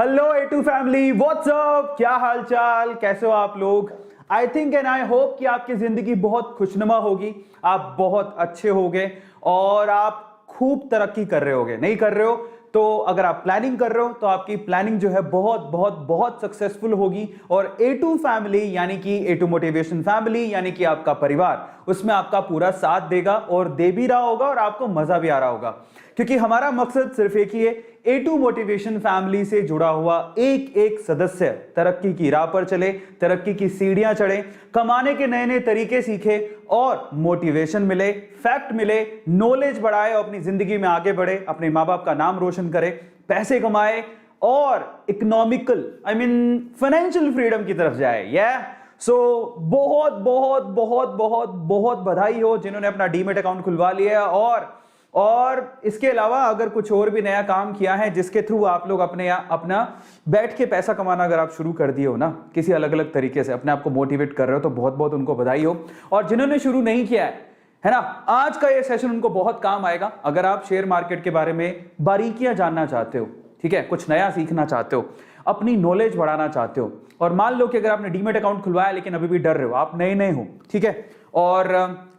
Hello A2 family, WhatsApp, क्या हाल चाल, कैसे हो आप लोग। I think and I hope कि आपकी जिंदगी बहुत खुशनुमा होगी, आप बहुत अच्छे होगे और आप खूब तरक्की कर रहे होगे। नहीं कर रहे हो तो अगर आप प्लानिंग कर रहे हो तो आपकी प्लानिंग जो है बहुत बहुत बहुत सक्सेसफुल होगी। और A2 फैमिली यानी कि A2 मोटिवेशन फैमिली यानी कि आपका परिवार उसमें आपका पूरा साथ देगा और दे भी रहा होगा और आपको मजा भी आ रहा होगा, क्योंकि हमारा मकसद सिर्फ एक ही है, A2 मोटिवेशन फैमिली से जुड़ा हुआ एक एक सदस्य तरक्की की राह पर चले, तरक्की की सीढ़ियां चढ़े, कमाने के नए नए तरीके सीखे और मोटिवेशन मिले, फैक्ट मिले, नॉलेज बढ़ाए और अपनी जिंदगी में आगे बढ़े, अपने माँ बाप का नाम रोशन करे, पैसे कमाए और इकोनॉमिकल फाइनेंशियल फ्रीडम की तरफ जाए। सो बहुत बहुत बहुत बहुत बहुत बधाई हो जिन्होंने अपना डीमेट अकाउंट खुलवा लिया है। और इसके अलावा अगर कुछ और भी नया काम किया है जिसके थ्रू आप लोग अपना बैठ के पैसा कमाना अगर आप शुरू कर दिए हो ना, किसी अलग अलग तरीके से अपने आप को मोटिवेट कर रहे हो, तो बहुत बहुत उनको बधाई हो। और जिन्होंने शुरू नहीं किया है ना, आज का ये सेशन उनको बहुत काम आएगा। अगर आप शेयर मार्केट के बारे में बारीकियां जानना चाहते हो, ठीक है, कुछ नया सीखना चाहते हो, अपनी नॉलेज बढ़ाना चाहते हो, और मान लो कि अगर आपने डीमेट अकाउंट खुलवाया लेकिन अभी भी डर रहे हो, आप नए नए हो, ठीक है, और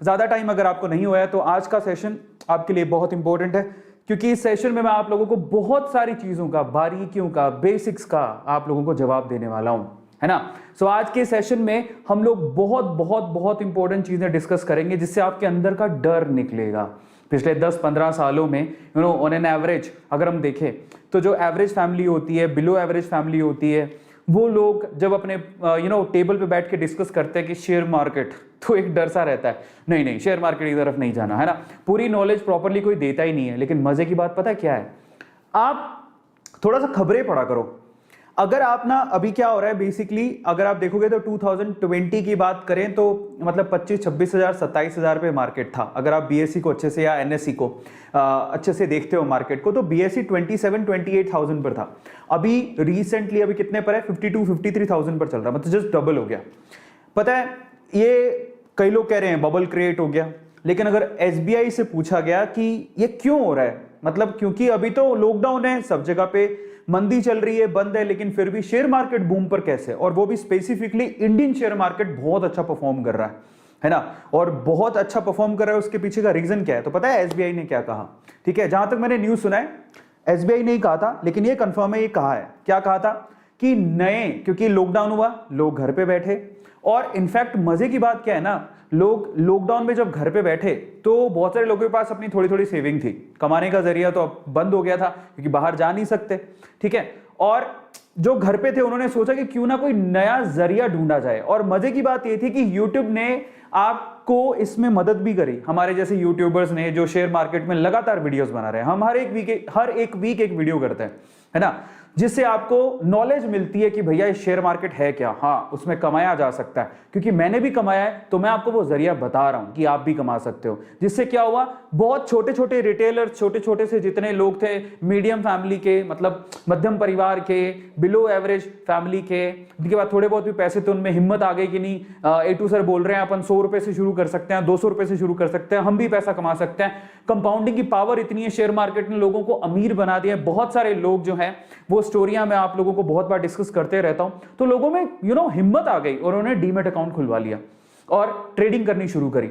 ज्यादा टाइम अगर आपको नहीं हुआ है, तो आज का सेशन आपके लिए बहुत इंपॉर्टेंट है, क्योंकि इस सेशन में मैं आप लोगों को बहुत सारी चीजों का, बारीकियों का, बेसिक्स का आप लोगों को जवाब देने वाला हूं, है ना। सो आज के सेशन में हम लोग बहुत बहुत बहुत इंपॉर्टेंट चीजें डिस्कस करेंगे जिससे आपके अंदर का डर निकलेगा। पिछले 10-15 सालों में ऑन एन एवरेज अगर हम देखें तो जो एवरेज फैमिली होती है, बिलो एवरेज फैमिली होती है, वो लोग जब अपने टेबल पे बैठ के डिस्कस करते हैं कि शेयर मार्केट, तो एक डर सा रहता है, नहीं नहीं शेयर मार्केट की तरफ नहीं जाना, है ना। पूरी नॉलेज प्रॉपरली कोई देता ही नहीं है। लेकिन मजे की बात पता है क्या है, आप थोड़ा सा खबरें पढ़ा करो। अगर आप ना, अभी क्या हो रहा है बेसिकली, अगर आप देखोगे तो 2020 की बात करें तो मतलब 25-26 हजार 27 हजार पे मार्केट था। अगर आप BSE को अच्छे से या NSE को अच्छे से देखते हो मार्केट को, तो BSE 27-28,000 पर था। अभी रिसेंटली अभी कितने पर है, 52-53,000 पर चल रहा है, मतलब जस्ट डबल हो गया। पता है, ये कई लोग कह रहे हैं बबल क्रिएट हो गया, लेकिन अगर SBI से पूछा गया कि ये क्यों हो रहा है, मतलब क्योंकि अभी तो लॉकडाउन है, सब जगह पे मंदी चल रही है, बंद है, लेकिन फिर भी शेयर मार्केट बूम पर कैसे, और वो भी स्पेसिफिकली इंडियन शेयर मार्केट बहुत अच्छा परफॉर्म कर रहा है ना, और बहुत अच्छा परफॉर्म कर रहा है। उसके पीछे का रीजन क्या है, तो पता है SBI ने क्या कहा, ठीक है, जहां तक मैंने न्यूज सुना है SBI नहीं कहा था, लेकिन ये कंफर्म है, ये कहा है, क्या कहा था कि क्योंकि लॉकडाउन हुआ, लोग घर पे बैठे, और इनफैक्ट मजे की बात क्या है ना, लोग लॉकडाउन में जब घर पे बैठे तो बहुत सारे लोगों के पास अपनी थोड़ी थोड़ी सेविंग थी, कमाने का जरिया तो अब बंद हो गया था क्योंकि बाहर जा नहीं सकते, ठीक है, और जो घर पे थे उन्होंने सोचा कि क्यों ना कोई नया जरिया ढूंढा जाए। और मजे की बात यह थी कि यूट्यूब ने आपको इसमें मदद भी करी, हमारे जैसे यूट्यूबर्स ने जो शेयर मार्केट में लगातार वीडियोस बना रहे हैं। हम हर एक वीक एक वीडियो करते हैं, है ना, जिससे आपको नॉलेज मिलती है कि भैया ये शेयर मार्केट है क्या, हाँ उसमें कमाया जा सकता है, क्योंकि मैंने भी कमाया है, तो मैं आपको वो जरिया बता रहा हूं कि आप भी कमा सकते हो। जिससे क्या हुआ, बहुत छोटे छोटे रिटेलर्स, छोटे छोटे से जितने लोग थे, मीडियम फैमिली के, मतलब मध्यम परिवार के, बिलो एवरेज फैमिली के, जिनके बाद थोड़े बहुत भी पैसे थे, उनमें हिम्मत आ गई कि नहीं, A2 सर बोल रहे हैं अपन 100 रुपए से शुरू कर सकते हैं, 200 रुपए से शुरू कर सकते हैं, हम भी पैसा कमा सकते हैं। कंपाउंडिंग की पावर इतनी है, शेयर मार्केट ने लोगों को अमीर बना दिया। बहुत सारे लोग जो हैं, वो स्टोरियां मैं आप लोगों को बहुत बार डिस्कस करते रहता हूं, तो लोगों में हिम्मत आ गई और उन्होंने डीमेट अकाउंट खुलवा लिया और ट्रेडिंग करनी शुरू करी।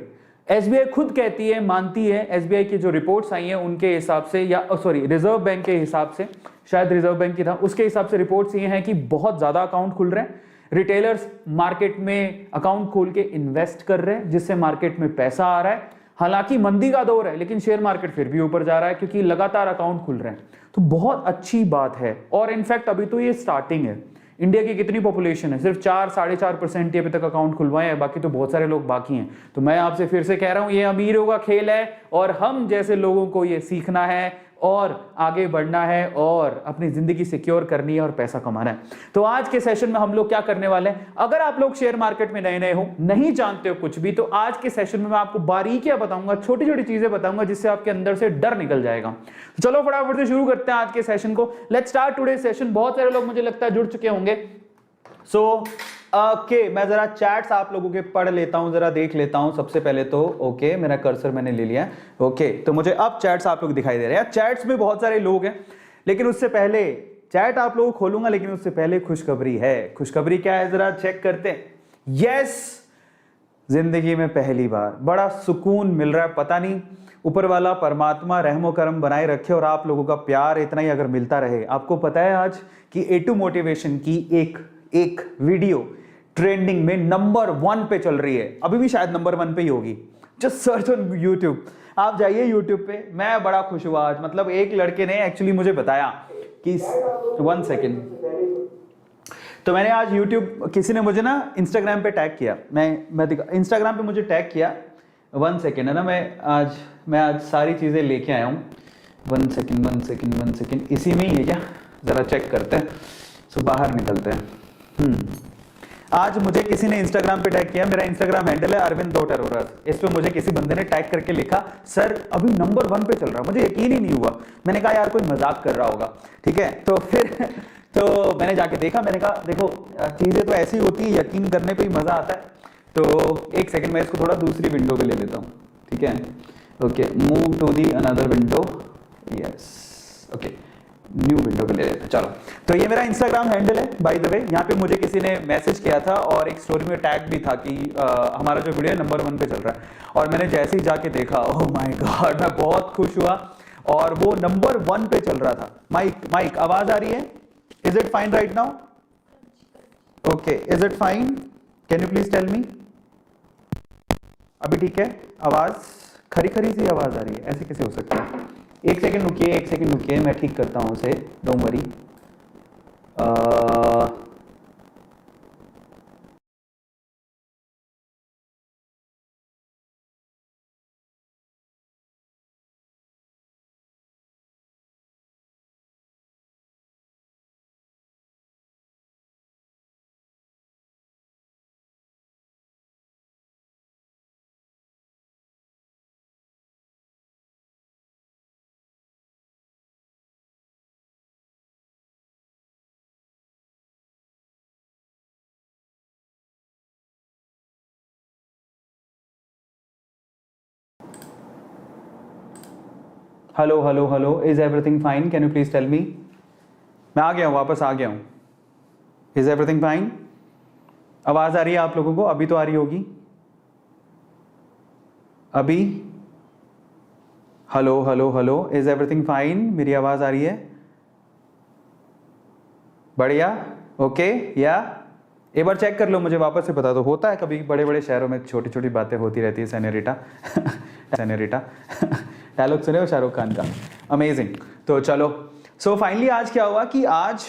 SBI खुद कहती है, मानती है, SBI की जो रिपोर्ट्स आई हैं उनके हिसाब से, या सॉरी रिजर्व बैंक के हिसाब से, शायद रिजर्व बैंक की था, उसके हिसाब से रिपोर्ट्स ये हैं कि बहुत ज्यादा अकाउंट खुल रहे हैं, रिटेलर्स मार्केट में अकाउंट खोल के इन्वेस्ट कर रहे हैं, जिससे मार्केट में पैसा आ रहा है। हालांकि मंदी का दौर है, लेकिन शेयर मार्केट फिर भी ऊपर जा रहा है क्योंकि लगातार अकाउंट खुल रहे हैं, तो बहुत अच्छी बात है। और इनफैक्ट अभी तो ये स्टार्टिंग है। इंडिया की कितनी पॉपुलेशन है, सिर्फ 4-4.5% अभी तक अकाउंट खुलवाए हैं, बाकी तो बहुत सारे लोग बाकी हैं। तो मैं आपसे फिर से कह रहा हूं, ये अमीरों का खेल है और हम जैसे लोगों को ये सीखना है और आगे बढ़ना है और अपनी जिंदगी सिक्योर करनी है और पैसा कमाना है। तो आज के सेशन में हम लोग क्या करने वाले हैं, अगर आप लोग शेयर मार्केट में नए नए हो, नहीं जानते हो कुछ भी, तो आज के सेशन में मैं आपको बारीकियां बताऊंगा, छोटी छोटी चीजें बताऊंगा, जिससे आपके अंदर से डर निकल जाएगा। चलो फटाफट से शुरू करते हैं आज के सेशन को। Let's start today session. बहुत सारे लोग मुझे लगता है जुड़ चुके होंगे। सो ओके, मैं जरा चैट्स आप लोगों के पढ़ लेता हूं, जरा देख लेता हूं सबसे पहले तो। ओके, मेरा कर्सर मैंने ले लिया। ओके, तो मुझे अब चैट्स आप लोग दिखाई दे रहे हैं। चैट्स में बहुत सारे लोग हैं, लेकिन उससे पहले चैट आप लोग खोलूंगा, लेकिन उससे पहले खुशखबरी है। खुशखबरी क्या है जरा चेक करते हैं। यस, जिंदगी में पहली बार बड़ा सुकून मिल रहा है। पता नहीं ऊपर वाला परमात्मा रहमो करम बनाए रखे और आप लोगों का प्यार इतना ही अगर मिलता रहे। आपको पता है आज कि A2 मोटिवेशन की एक वीडियो ट्रेंडिंग में नंबर 1 पे चल रही है। अभी भी शायद नंबर 1 पे ही होगी। जस्ट सर्च ऑन यूट्यूब, आप जाइए यूट्यूब पे। मैं बड़ा खुश हुआ आज। मतलब एक लड़के ने एक्चुअली मुझे बताया कि 1 सेकेंड, तो मैंने आज यूट्यूब, किसी ने मुझे ना इंस्टाग्राम पे टैग किया। मैं इंस्टाग्राम पे मुझे टैग किया। 1 सेकेंड है ना, मैं आज सारी चीज़ें लेके आया हूँ। 1 सेकेंड, इसी में ही है क्या, ज़रा चेक करते हैं। सो बाहर निकलते हैं। आज मुझे किसी ने इंस्टाग्राम पे टैग किया। मेरा इंस्टाग्राम हैंडल है arvind.arora। इस पे मुझे किसी बंदे ने टैग करके लिखा, सर अभी नंबर 1 पे चल रहा है। मुझे यकीन ही नहीं हुआ। मैंने कहा यार कोई मजाक कर रहा होगा, ठीक है। तो फिर तो मैंने जाके देखा, मैंने कहा देखो चीज़ें तो ऐसी होती है, यकीन करने पे ही मज़ा आता है। तो 1 सेकेंड मैं इसको थोड़ा दूसरी विंडो पे ले लेता हूँ, ठीक है। Okay, move to the another window. Yes, okay, new window पे ले लेते हैं। चलो, तो ये मेरा इंस्टाग्राम हैंडल है बाय द वे। यहाँ पे मुझे किसी ने मैसेज किया था और एक स्टोरी में टैग भी था कि हमारा जो वीडियो है नंबर 1 पे चल रहा है। और मैंने जैसे ही जाके देखा, ओह माय गॉड, मैं बहुत खुश हुआ। और वो नंबर 1 पे चल रहा था। माइक आवाज आ रही है? Is it fine right now? Okay, is it fine? Can you please tell me? अभी ठीक है? आवाज खरी खरी सी आवाज आ रही है, ऐसे कैसे हो सकता है? 1 सेकेंड रुकिए, मैं ठीक करता हूँ उसे, don't worry. Hello, is everything fine? Can you please tell me? मैं आ गया हूँ, वापस आ गया हूँ। Is everything fine? आवाज आ रही है आप लोगों को? अभी तो आ रही होगी। अभी हेलो, इज एवरीथिंग फाइन? मेरी आवाज आ रही है? बढ़िया, ओके, या एक बार चेक कर लो, मुझे वापस से बता दो। होता है कभी बड़े बड़े शहरों में छोटी छोटी बातें होती रहती है। सेनेरिटा डायलॉग सुने हो शाहरुख खान का, अमेजिंग। तो चलो, सो फाइनली आज क्या हुआ कि आज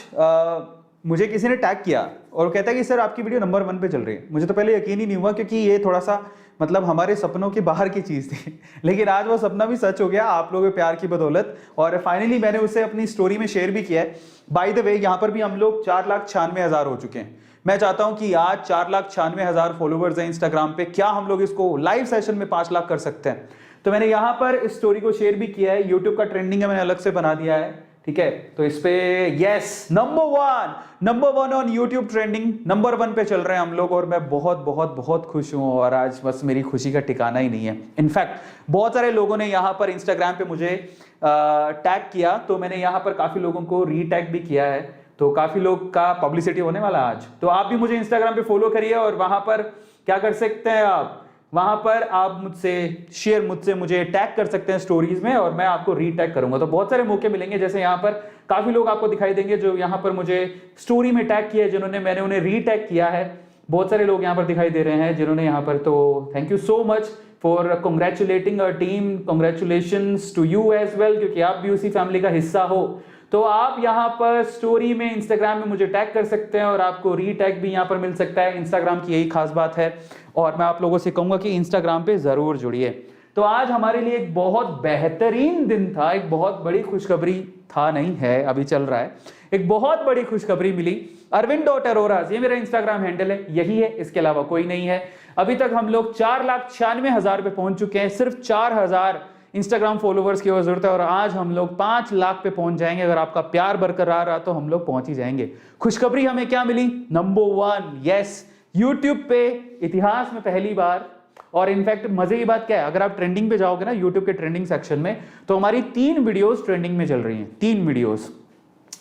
मुझे किसी ने टैग किया और कहता है कि सर आपकी वीडियो नंबर 1 पे चल रही है। मुझे तो पहले यकीन ही नहीं हुआ, क्योंकि ये थोड़ा सा मतलब हमारे सपनों के बाहर की चीज़ थी। लेकिन आज वो सपना भी सच हो गया आप लोगों के प्यार की बदौलत। और फाइनली मैंने उसे अपनी स्टोरी में शेयर भी किया है। बाय द वे, यहाँ पर भी हम लोग 4,96,000 हो चुके हैं। मैं चाहता हूं कि आज 4,96,000 फॉलोवर्स हैं इंस्टाग्राम पे। क्या हम लोग इसको लाइव सेशन में 5 लाख कर सकते हैं? तो मैंने यहां पर इस स्टोरी को शेयर भी किया है। यूट्यूब का ट्रेंडिंग है, मैंने अलग से बना दिया है, ठीक है। तो इस पे yes, number 1 on YouTube trending, number 1 पे चल रहे हैं हम लोग। और मैं बहुत खुश हूं। और आज बस मेरी खुशी का ठिकाना ही नहीं है। इनफैक्ट बहुत सारे लोगों ने यहाँ पर इंस्टाग्राम पे मुझे टैग किया, तो मैंने यहाँ पर काफी लोगों को रीटैग भी किया है। तो काफी लोग का पब्लिसिटी होने वाला आज। तो आप भी मुझे इंस्टाग्राम पे फॉलो करिए और वहां पर क्या कर सकते हैं आप, वहां पर आप मुझे टैग कर सकते हैं स्टोरीज में, और मैं आपको रीटैग करूंगा। तो बहुत सारे मौके मिलेंगे। जैसे यहाँ पर काफी लोग आपको दिखाई देंगे जो यहाँ पर मुझे स्टोरी में टैग किया है, मैंने उन्हें रीटैग किया है। बहुत सारे लोग यहाँ पर दिखाई दे रहे हैं जिन्होंने यहाँ पर, तो thank you so much for congratulating our team. Congratulations to you as well, क्योंकि आप भी उसी फैमिली का हिस्सा हो। तो आप यहाँ पर स्टोरी में इंस्टाग्राम में मुझे टैग कर सकते हैं और आपको रीटैग भी यहाँ पर मिल सकता है। इंस्टाग्राम की यही खास बात है। और मैं आप लोगों से कहूंगा कि इंस्टाग्राम पे जरूर जुड़िए। तो आज हमारे लिए एक बहुत बेहतरीन दिन था। एक बहुत बड़ी खुशखबरी था, नहीं है, अभी चल रहा है। एक बहुत बड़ी खुशखबरी मिली। arvind.arora, ये मेरा इंस्टाग्राम हैंडल है, यही है, इसके अलावा कोई नहीं है। अभी तक हम लोग 4,96,000 पे पहुंच चुके हैं। सिर्फ 4,000 इंस्टाग्राम फॉलोवर्स की जरूरत है और आज हम लोग 5 लाख पे पहुंच जाएंगे। अगर आपका प्यार बरकरार रहा तो हम लोग पहुंच ही जाएंगे। खुशखबरी हमें क्या मिली? नंबर 1, यस, यूट्यूब पे इतिहास में पहली बार। और इनफैक्ट मजे की बात क्या है, अगर आप ट्रेंडिंग पे जाओगे ना, यूट्यूब के ट्रेंडिंग सेक्शन में, तो हमारी 3 वीडियोस ट्रेंडिंग में चल रही हैं। 3 वीडियोस,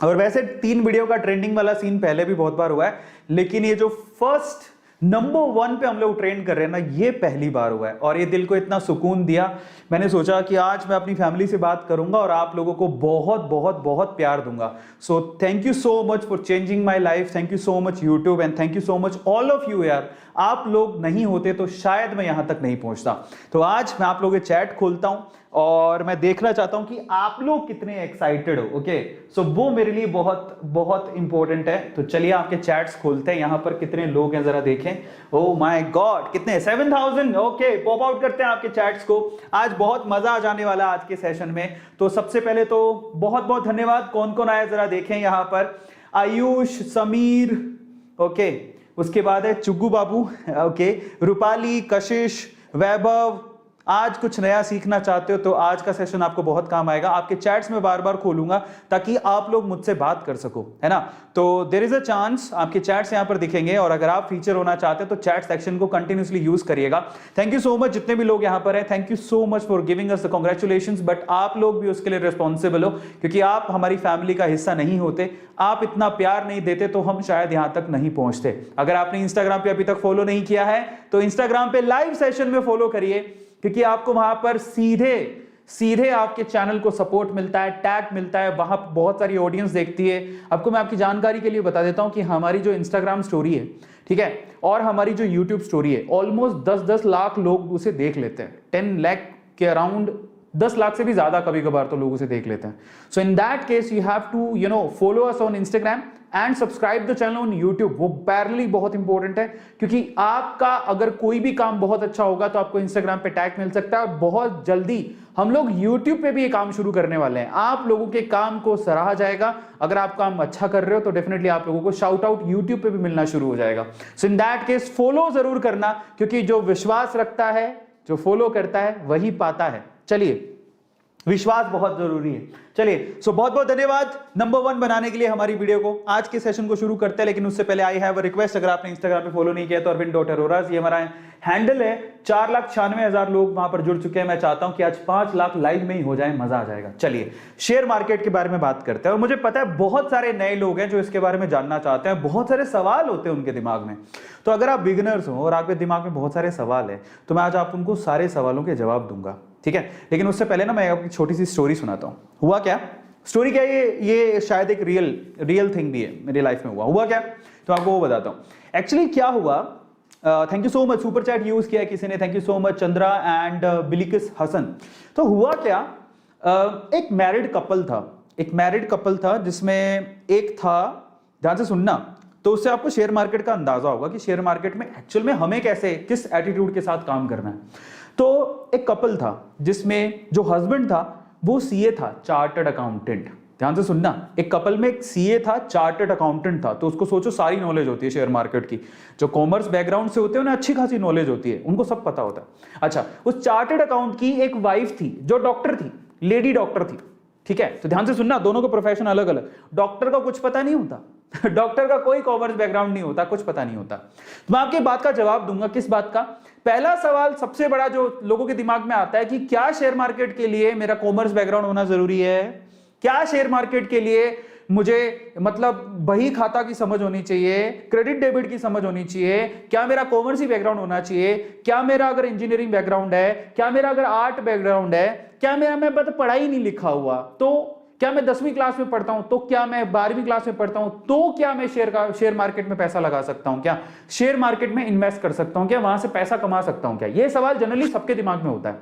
और वैसे 3 वीडियो का ट्रेंडिंग वाला सीन पहले भी बहुत बार हुआ है, लेकिन ये जो फर्स्ट नंबर 1 पे हम लोग ट्रेंड कर रहे हैं ना, ये पहली बार हुआ है और ये दिल को इतना सुकून दिया। मैंने सोचा कि आज मैं अपनी फैमिली से बात करूंगा और आप लोगों को बहुत बहुत बहुत प्यार दूंगा। So thank you so much for changing my life, thank you so much YouTube and thank you so much all of you यार। आप लोग नहीं होते तो शायद मैं यहां तक नहीं पहुंचता। तो आज मैं आप लोगों के चैट खोलता हूं और मैं देखना चाहता हूं कि आप लोग कितने एक्साइटेड हो। ओके, सो वो मेरे लिए बहुत बहुत इंपॉर्टेंट है। तो चलिए आपके चैट्स खोलते हैं, यहां पर कितने लोग हैं जरा देखें। ओह माय गॉड, कितने, 7000। ओके, पॉप आउट करते हैं आपके चैट्स को। आज बहुत मजा आ जाने वाला है आज के सेशन में। तो सबसे पहले तो बहुत बहुत धन्यवाद। कौन कौन आया जरा देखें यहां पर। आयुष, समीर, ओके, उसके बाद है चुग्गू बाबू, ओके, रूपाली, कशिश, वैभव। आज कुछ नया सीखना चाहते हो तो आज का सेशन आपको बहुत काम आएगा। आपके चैट्स में बार बार खोलूंगा ताकि आप लोग मुझसे बात कर सको, है ना। तो देयर इज अ चांस आपके चैट्स यहां पर दिखेंगे और अगर आप फीचर होना चाहते हैं तो चैट सेक्शन को कंटिन्यूसली यूज करिएगा। थैंक यू सो मच जितने भी लोग यहां पर हैं, thank you so much for giving us the congratulations. But आप लोग भी उसके लिए रिस्पॉन्सिबल हो क्योंकि आप हमारी फैमिली का हिस्सा नहीं होते। आप इतना प्यार नहीं देते तो हम शायद यहां तक नहीं पहुंचते। अगर आपने इंस्टाग्राम पे अभी तक फॉलो नहीं किया है तो इंस्टाग्राम पे लाइव सेशन में फॉलो करिए क्योंकि आपको वहां पर सीधे सीधे आपके चैनल को सपोर्ट मिलता है, टैग मिलता है, वहां बहुत सारी ऑडियंस देखती है। आपको मैं आपकी जानकारी के लिए बता देता हूं कि हमारी जो इंस्टाग्राम स्टोरी है, ठीक है, और हमारी जो यूट्यूब स्टोरी है, ऑलमोस्ट 10-10 लाख लोग उसे देख लेते हैं। 10 लाख के अराउंड, 10 लाख से भी ज्यादा कभी कभार तो लोग उसे देख लेते हैं। So in that case you have to follow us on Instagram and subscribe the channel on YouTube. वो पैरेलली बहुत इंपॉर्टेंट है क्योंकि आपका अगर कोई भी काम बहुत अच्छा होगा तो आपको इंस्टाग्राम पे टैग मिल सकता है और बहुत जल्दी हम लोग यूट्यूब पे भी ये काम शुरू करने वाले हैं। आप लोगों के काम को सराहा जाएगा। अगर आप काम अच्छा कर रहे हो तो डेफिनेटली आप लोगों को शाउट आउट यूट्यूब पे भी मिलना शुरू हो जाएगा। सो इन दैट केस फॉलो जरूर करना क्योंकि जो विश्वास रखता है, जो फॉलो करता है, वही पाता है। चलिए, विश्वास बहुत जरूरी है। चलिए, सो बहुत बहुत धन्यवाद नंबर 1 बनाने के लिए हमारी वीडियो को। आज के सेशन को शुरू करते हैं, लेकिन उससे पहले आई हैव अ रिक्वेस्ट। अगर आपने इंस्टाग्राम पे फॉलो नहीं किया तो अरविंद.अरोरा, ये हमारा हैंडल है। 4,96,000 लोग वहां पर जुड़ चुके हैं। मैं चाहता हूं कि आज 5 लाख लाइव में ही हो जाए, मजा आ जाएगा। चलिए, शेयर मार्केट के बारे में बात करते हैं। और मुझे पता है बहुत सारे नए लोग हैं जो इसके बारे में जानना चाहते हैं, बहुत सारे सवाल होते हैं उनके दिमाग में। तो अगर आप बिगिनर्स हो और आपके दिमाग में बहुत सारे सवाल है तो मैं आज आप उनको सारे सवालों के जवाब दूंगा, ठीक है। लेकिन उससे पहले ना मैं आपको छोटी सी स्टोरी सुनाता हूं। हुआ क्या, स्टोरी क्या है, ये शायद एक रियल थिंग भी है, मेरी लाइफ में हुआ क्या तो आपको वो बताता हूं। एक्चुअली क्या हुआ, thank you so much, super chat use किया किसी ने, thank you so much Chandra and Bilkis Hasan. तो हुआ क्या, एक मैरिड कपल था जिसमें एक था, ध्यान से सुनना, तो उससे आपको शेयर मार्केट का अंदाजा होगा कि शेयर मार्केट में एक्चुअल में हमें कैसे, किस एटीट्यूड के साथ काम करना है। तो एक कपल था जिसमें जो हस्बैंड था वो सीए था, चार्टर्ड अकाउंटेंट। ध्यान से सुनना, एक कपल में एक सीए था, चार्टर्ड अकाउंटेंट था। तो उसको सोचो सारी नॉलेज होती है शेयर मार्केट की। जो कॉमर्स बैकग्राउंड से होते हैं उन्हें अच्छी खासी नॉलेज होती है, उनको सब पता होता है। अच्छा, उस चार्टर्ड अकाउंट की एक वाइफ थी जो डॉक्टर थी, लेडी डॉक्टर थी, ठीक है। तो ध्यान से सुनना, दोनों का प्रोफेशन अलग अलग। डॉक्टर का कुछ पता नहीं होता डॉक्टर का कोई कॉमर्स बैकग्राउंड नहीं होता, कुछ पता नहीं होता। तो मैं आपकी बात का जवाब दूंगा। किस बात का? पहला सवाल सबसे बड़ा जो लोगों के दिमाग में आता है कि क्या शेयर मार्केट के लिए मेरा कॉमर्स बैकग्राउंड होना जरूरी है? क्या शेयर मार्केट के लिए मुझे मतलब बही खाता की समझ होनी चाहिए, क्रेडिट डेबिट की समझ होनी चाहिए? क्या मेरा कॉमर्स ही बैकग्राउंड होना चाहिए? क्या मेरा अगर इंजीनियरिंग बैकग्राउंड है, क्या मेरा अगर आर्ट बैकग्राउंड है, क्या मेरा, मैं पढ़ाई नहीं लिखा हुआ, तो क्या मैं 10वीं क्लास में पढ़ता हूं, तो क्या मैं 12वीं क्लास में पढ़ता हूं, तो क्या मैं शेयर मार्केट में पैसा लगा सकता हूं, क्या शेयर मार्केट में इन्वेस्ट कर सकता हूं, क्या वहां से पैसा कमा सकता हूं? क्या ये सवाल जनरली सबके दिमाग में होता है।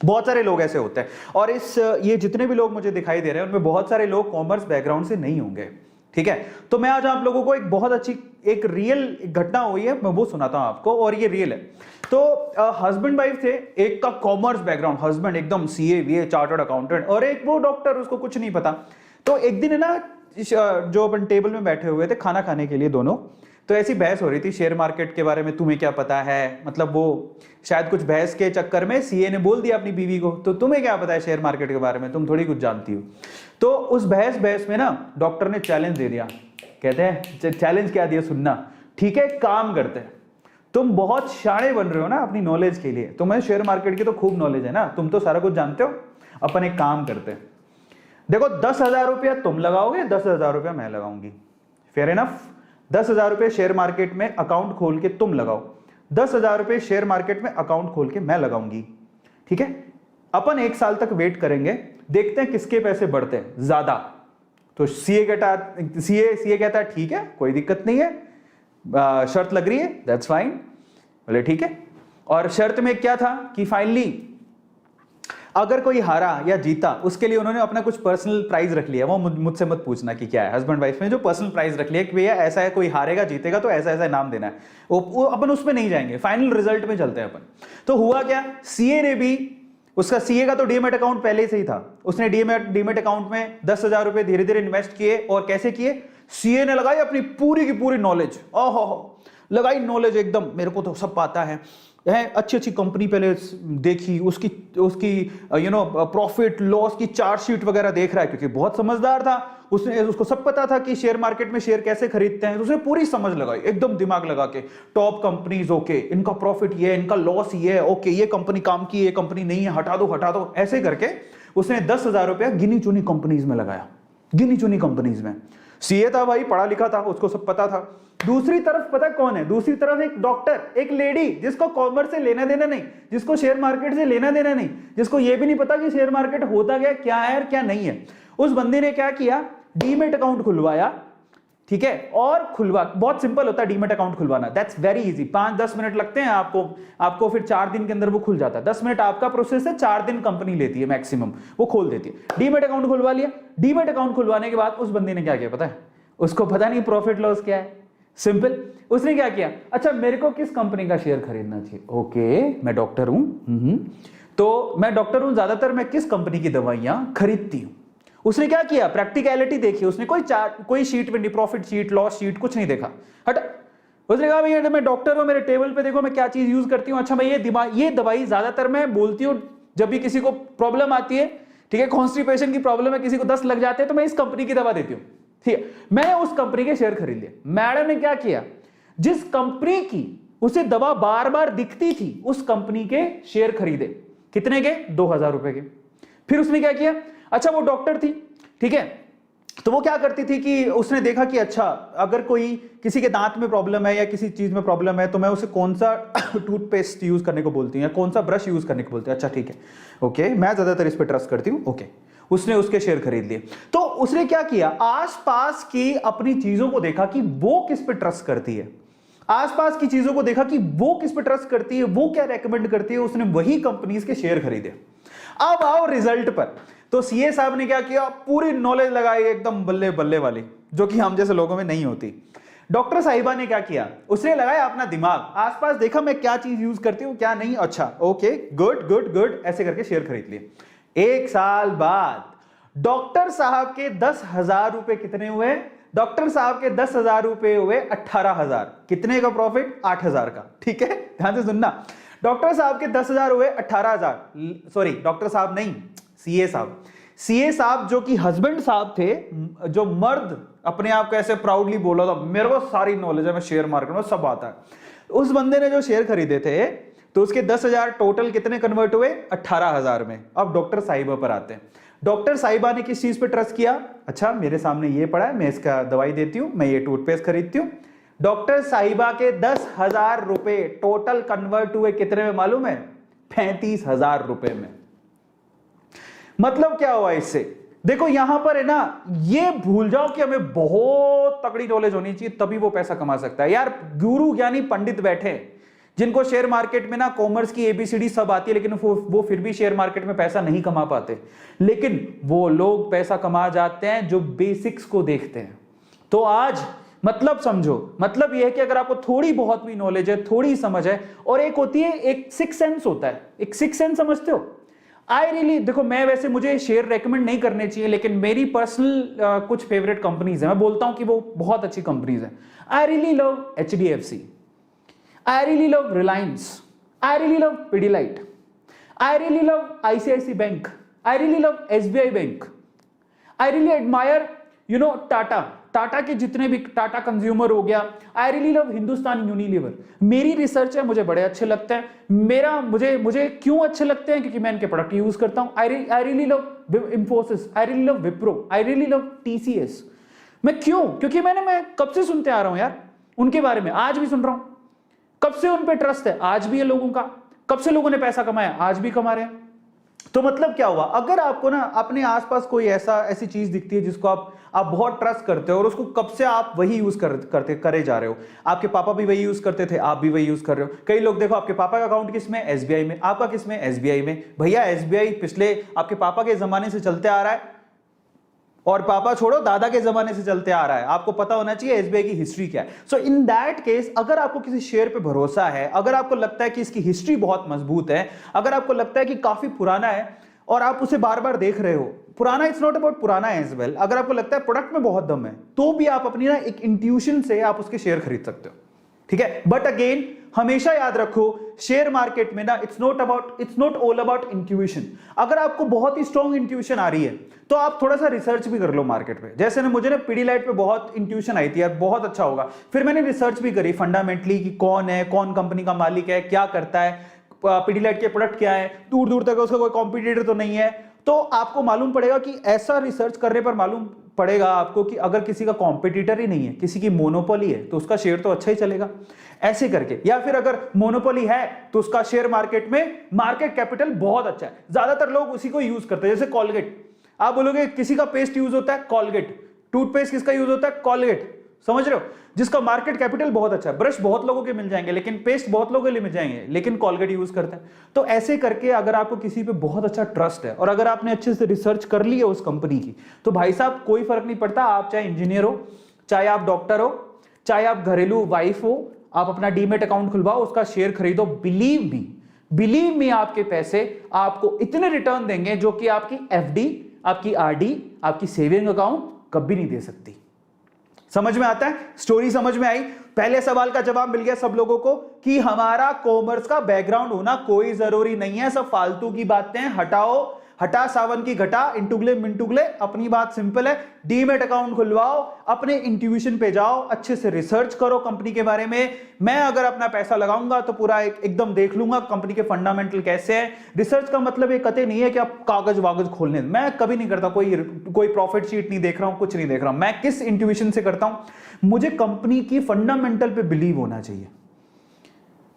बहुत सारे लोग ऐसे होते हैं और ये जितने भी लोग मुझे दिखाई दे रहे हैं उनमें बहुत सारे लोग कॉमर्स बैकग्राउंड से नहीं होंगे, ठीक है। तो मैं आज आप लोगों को एक बहुत अच्छी एक रियल घटना हुई है, मैं वो सुनाता हूं आपको, और ये रियल है। तो हस्बैंड वाइफ थे, एक का कॉमर्स बैकग्राउंड, हस्बैंड एकदम सीए वीए चार्टर्ड अकाउंटेंट, और एक वो डॉक्टर, उसको कुछ नहीं पता। तो एक दिन है ना, जो अपन टेबल में बैठे हुए थे खाना खाने के लिए दोनों, तो ऐसी बहस हो रही थी शेयर मार्केट के बारे में, तुम्हें क्या पता है, मतलब वो शायद कुछ बहस के चक्कर में सीए ने बोल दिया अपनी बीवी को, तो तुम्हें क्या पता है शेयर मार्केट के बारे में, तुम थोड़ी कुछ जानती हो। तो उस बहस में ना डॉक्टर ने चैलेंज दे दिया। कहते हैं चैलेंज क्या दिया, सुनना, ठीक है काम करते हैं, तुम बहुत शाणे बन रहे हो ना अपनी नॉलेज के लिए, तुम्हें शेयर मार्केट की तो खूब नॉलेज है ना, तुम तो सारा कुछ जानते हो, अपन एक काम करते हैं, देखो 10,000 रुपया तुम लगाओगे, 10,000 रुपया मैं लगाऊंगी, फेयर इनफ। 10,000 रुपये शेयर मार्केट में अकाउंट खोल के तुम लगाओ, 10,000 रुपये शेयर मार्केट में अकाउंट खोल के मैं लगाऊंगी, ठीक है। अपन 1 साल तक वेट करेंगे, देखते हैं किसके पैसे बढ़ते हैं ज्यादा। तो सीए कहता है ठीक है, कोई दिक्कत नहीं है, शर्त लग रही है, दैट्स फाइन। बोले ठीक है। और शर्त में क्या था कि फाइनली अगर कोई हारा या जीता, उसके लिए उन्होंने अपना कुछ पर्सनल प्राइज रख लिया। वो मुझसे मत पूछना कि क्या है, हस्बैंड वाइफ में जो पर्सनल प्राइज रख लिया कि भैया ऐसा है, कोई हारेगा जीतेगा तो ऐसा ऐसा इनाम देना है। वो अपन उसमें नहीं जाएंगे, फाइनल रिजल्ट में चलते हैं अपन। तो हुआ क्या, सीए ने भी, उसका सीए का तो डीमेट अकाउंट पहले से ही था, उसने डीमेट अकाउंट में 10,000 रुपए धीरे धीरे इन्वेस्ट किए। और कैसे किए, सीए ने लगाई अपनी पूरी की पूरी नॉलेज, ओहो लगाई नॉलेज एकदम, मेरे को तो सब पता है, अच्छी अच्छी कंपनी पहले देखी, उसकी प्रॉफिट लॉस की चार्ट शीट वगैरह देख रहा है, क्योंकि बहुत समझदार था, उसको सब पता था कि शेयर मार्केट में शेयर कैसे खरीदते हैं। तो उसने पूरी समझ लगाई, एकदम दिमाग लगा के, टॉप कंपनीज, ओके इनका प्रॉफिट ये है, इनका लॉस ये है, ओके ये कंपनी काम की, ये कंपनी नहीं है, हटा दो, ऐसे करके उसने 10,000 रुपया गिनी चुनी कंपनीज में लगाया, गिनी चुनी कंपनीज में। सीए था भाई, पढ़ा लिखा था, उसको सब पता था। दूसरी तरफ पता कौन है, दूसरी तरफ एक डॉक्टर, एक लेडी जिसको कॉमर्स से लेना देना नहीं, जिसको शेयर मार्केट से लेना देना नहीं, जिसको ये भी नहीं पता कि शेयर मार्केट होता क्या है और क्या नहीं है। उस बंदे ने क्या किया, डीमेट अकाउंट खुलवाया, ठीक है। और बहुत सिंपल होता है डीमेट अकाउंट खुलवाना, दैट्स वेरी इजी, 5-10 मिनट लगते हैं आपको फिर 4 दिन के अंदर वो खुल जाता है। 10 मिनट आपका प्रोसेस है, 4 दिन कंपनी लेती है मैक्सिमम, वो खोल देती है। डीमेट अकाउंट खुलवा लिया। डीमेट अकाउंट खुलवाने के बाद उस बंदे ने क्या किया पता है, उसको पता नहीं प्रॉफिट लॉस क्या है, सिंपल। उसने क्या किया, अच्छा मेरे को किस कंपनी का शेयर खरीदना चाहिए, ओके मैं डॉक्टर हूं, तो मैं डॉक्टर हूं, ज्यादातर मैं किस कंपनी की दवाइयां खरीदती हूं। उसने क्या किया, प्रैक्टिकलिटी देखी, उसने कोई शीट में नहीं, प्रॉफिट शीट लॉस शीट कुछ नहीं देखा, हट। उसने कहा भैया मैं डॉक्टर हूं, मेरे टेबल पे देखो मैं क्या चीज यूज करती हूँ, अच्छा मैं ये दवाई ज्यादातर मैं बोलती हूँ जब भी किसी को प्रॉब्लम आती है, ठीक है, कॉन्स्टिपेशन की प्रॉब्लम है, किसी को 10 लग जाते हैं, तो मैं इस कंपनी की दवा देती हूँ, ठीक है। मैंने उस कंपनी के शेयर खरीद लिए। मैडम ने क्या किया, जिस कंपनी की उसे दवा बार बार दिखती थी, उस कंपनी के शेयर खरीदे, कितने के, 2,000 रुपए के। फिर उसने क्या किया, अच्छा वो डॉक्टर थी, ठीक है, तो वो क्या करती थी कि उसने देखा कि अच्छा अगर कोई किसी के दांत में प्रॉब्लम है या किसी चीज में प्रॉब्लम है, तो मैं उसे कौन सा टूथपेस्ट यूज करने को बोलती हूँ या कौन सा ब्रश यूज करने को बोलती हूँ, अच्छा ठीक है, ओके मैं ज्यादातर इस पर ट्रस्ट करती हूँ, ओके। उसने उसके शेयर खरीद लिए। तो उसने क्या किया, आसपास की अपनी चीजों को देखा कि वो किस पे ट्रस्ट करती है, आसपास की चीजों को देखा कि वो किस पे ट्रस्ट करती है, वो क्या रेकमेंड करती है, उसने वही कंपनीज के शेयर खरीदे। अब आओ रिजल्ट पर। तो सीए साहब ने क्या किया, पूरी नॉलेज लगाई एकदम बल्ले बल्ले वाली, जो कि हम जैसे लोगों में नहीं होती। डॉक्टर साहिबा ने क्या किया, उसने लगाया अपना दिमाग, आसपास देखा मैं क्या चीज यूज करती हूं क्या नहीं, अच्छा ओके गुड गुड गुड, ऐसे करके शेयर खरीद लिए। 1 साल बाद डॉक्टर साहब के 10,000 रुपए कितने हुए, डॉक्टर साहब के 10,000 रुपए हुए 18,000। कितने का प्रॉफिट, 8,000 का, ठीक है, ध्यान से सुनना। डॉक्टर साहब के 10,000 हुए 18,000, सॉरी डॉक्टर साहब नहीं, सीए साहब। सीए साहब जो कि हस्बैंड साहब थे, जो मर्द अपने आप को ऐसे प्राउडली बोला था, मेरे को सारी नॉलेज है, मैं शेयर मार्केट में सब आता है। उस बंदे ने जो शेयर खरीदे थे, तो उसके 10,000 टोटल कितने कन्वर्ट हुए, 18,000 में। अब डॉक्टर साहिबा पर आते हैं। डॉक्टर साहिबा ने किस चीज पे ट्रस्ट किया, अच्छा मेरे सामने ये पड़ा है, मैं इसका दवाई देती हूं, मैं ये टूथपेस्ट खरीदती हूं। डॉक्टर साहिबा के 10,000 रुपए टोटल कन्वर्ट हुए कितने में मालूम है, 35,000 रुपए में। मतलब क्या हुआ इससे, देखो यहां पर है ना, ये भूल जाओ कि हमें बहुत तगड़ी नॉलेज होनी चाहिए तभी वो पैसा कमा सकता है। यार गुरु ज्ञानी पंडित बैठे, जिनको शेयर मार्केट में ना कॉमर्स की एबीसीडी सब आती है, लेकिन वो फिर भी शेयर मार्केट में पैसा नहीं कमा पाते। लेकिन वो लोग पैसा कमा जाते हैं जो बेसिक्स को देखते हैं। तो आज मतलब समझो, मतलब यह है कि अगर आपको थोड़ी बहुत भी नॉलेज है, थोड़ी समझ है, और एक होती है, एक सिक्स सेंस होता है, एक सिक्स सेंस समझते हो। आई रियली, देखो मैं वैसे, मुझे शेयर रेकमेंड नहीं करने चाहिए, लेकिन मेरी पर्सनल कुछ फेवरेट कंपनीज है, मैं बोलता हूं कि वो बहुत अच्छी कंपनीज है। I really love HDFC, I really love Reliance, I really love Pidilite, I really love ICICI Bank, I really love SBI Bank, I really admire, Tata, Tata के जितने भी, टाटा कंज्यूमर हो गया, I really love Hindustan Unilever. मेरी research है, मुझे बड़े अच्छे लगते हैं। मुझे क्यों अच्छे लगते हैं? क्योंकि मैं इनके प्रोडक्ट यूज करता हूं। I really love Infosys, I really love Wipro, I really love TCS. मैं क्यों? क्योंकि मैं कब से सुनते आ रहा हूं यार उनके बारे में, आज भी सुन रहा हूं। कब से उन पे ट्रस्ट है, आज भी है लोगों का। कब से लोगों ने पैसा कमाया, आज भी कमा रहे हैं। तो मतलब क्या हुआ, अगर आपको ना अपने आसपास कोई ऐसी चीज दिखती है जिसको आप बहुत ट्रस्ट करते हो और उसको कब से आप वही यूज करे जा रहे हो। आपके पापा भी वही यूज करते थे, आप भी वही यूज कर रहे हो। कई लोग देखो, आपके पापा का अकाउंट किस में, एसबीआई में, आपका किस में, एसबीआई में। भैया एसबीआई पिछले आपके पापा के जमाने से चलते आ रहा है, और पापा छोड़ो दादा के जमाने से चलते आ रहा है। आपको पता होना चाहिए एसबीआई की हिस्ट्री क्या है। सो इन दैट केस, अगर आपको किसी शेयर पे भरोसा है, अगर आपको लगता है कि इसकी हिस्ट्री बहुत मजबूत है, अगर आपको लगता है कि काफी पुराना है और आप उसे बार बार देख रहे हो, पुराना, इट्स नॉट अबाउट पुराना एज वेल, अगर आपको लगता है प्रोडक्ट में बहुत दम है, तो भी आप अपनी ना एक इंट्यूशन से आप उसके शेयर खरीद सकते हो, ठीक है। बट अगेन हमेशा याद रखो, शेयर मार्केट में ना it's not all about intuition. अगर आपको बहुत ही स्ट्रॉन्ग इंट्यूशन आ रही है तो आप थोड़ा सा रिसर्च भी कर लो मार्केट पे। जैसे ना मुझे ना पीडीलाइट पे बहुत इंट्यूशन आई थी यार, बहुत अच्छा होगा, फिर मैंने रिसर्च भी करी फंडामेंटली कि कौन है, कौन कंपनी का मालिक है, क्या करता है, पीडीलाइट के प्रोडक्ट क्या है, दूर दूर तक उसका कोई कॉम्पिटिटर तो नहीं है। तो आपको मालूम पड़ेगा कि ऐसा रिसर्च करने पर मालूम पड़ेगा आपको कि अगर किसी का कॉम्पिटिटर ही नहीं है, किसी की मोनोपोली है, तो उसका शेयर तो अच्छा ही चलेगा, ऐसे करके। या फिर अगर मोनोपोली है तो उसका शेयर मार्केट में मार्केट कैपिटल बहुत अच्छा है, ज्यादातर लोग उसी को यूज करते हैं। जैसे कॉलगेट, आप बोलोगे किसी का पेस्ट यूज होता है कॉलगेट, टूथपेस्ट किसका यूज होता है कॉलगेट, समझ रहे हो, जिसका मार्केट कैपिटल बहुत अच्छा है। ब्रश बहुत लोगों के मिल जाएंगे, लेकिन पेस्ट बहुत लोगों के लिए मिल जाएंगे, लेकिन कॉलगेट यूज करते हैं। तो ऐसे करके अगर आपको किसी पे बहुत अच्छा ट्रस्ट है और अगर आपने अच्छे से रिसर्च कर ली है उस कंपनी की, तो भाई साहब कोई फर्क नहीं पड़ता, आप चाहे इंजीनियर हो, चाहे आप डॉक्टर हो, चाहे आप घरेलू वाइफ हो, आप अपना डीमेट अकाउंट खुलवाओ, उसका शेयर खरीदो, बिलीव मी आपके पैसे आपको इतने रिटर्न देंगे जो कि आपकी एफडी, आपकी आरडी, आपकी सेविंग अकाउंट कभी नहीं दे सकती। समझ में आता है? स्टोरी समझ में आई? पहले सवाल का जवाब मिल गया सब लोगों को कि हमारा कॉमर्स का बैकग्राउंड होना कोई जरूरी नहीं है, सब फालतू की बातें हटाओ, हटा सावन की घटा, इंटुगले मिंटुगले। अपनी बात सिंपल है, डीमेट अकाउंट खुलवाओ, अपने इंट्यूशन पे जाओ, अच्छे से रिसर्च करो कंपनी के बारे में। मैं अगर अपना पैसा लगाऊंगा तो पूरा एकदम देख लूंगा कंपनी के फंडामेंटल कैसे हैं। रिसर्च का मतलब ये कतई नहीं है कि आप कागज वागज खोलने, मैं कभी नहीं करता, कोई प्रॉफिट शीट नहीं देख रहा हूं, कुछ नहीं देख रहा हूं। मैं किस इंट्यूशन से करता हूं, मुझे कंपनी की फंडामेंटल पे बिलीव होना चाहिए।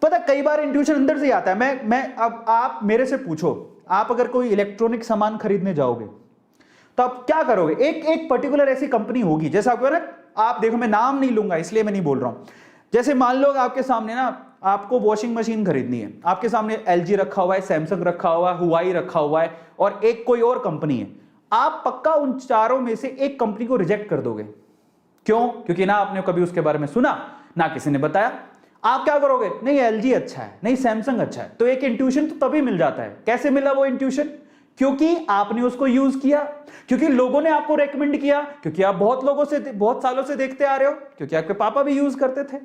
पता कई बार इंट्यूशन अंदर से आता है। मैं अब आप मेरे से पूछो, आप अगर कोई इलेक्ट्रॉनिक सामान खरीदने जाओगे तो आप क्या करोगे? एक पर्टिकुलर ऐसी कंपनी होगी, जैसे आपको ना, आप देखो मैं नाम नहीं लूंगा इसलिए मैं नहीं बोल रहा हूं। जैसे मान लो आपके सामने ना, आपको वॉशिंग मशीन खरीदनी है, आपके सामने एलजी रखा हुआ है, सैमसंग रखा हुआ है, हुआई रखा हुआ है, और एक कोई और कंपनी है। आप पक्का उन चारों में से एक कंपनी को रिजेक्ट कर दोगे। क्यों? क्योंकि ना आपने कभी उसके बारे में सुना, ना किसी ने बताया। आप क्या करोगे? नहीं एलजी अच्छा है, नहीं सैमसंग अच्छा है। तो एक इंट्यूशन तो तभी मिल जाता है। कैसे मिला वो इंट्यूशन? क्योंकि आपने उसको यूज किया, क्योंकि लोगों ने आपको रेकमेंड किया, क्योंकि आप बहुत सालों से देखते आ रहे हो, क्योंकि आपके पापा भी यूज करते थे।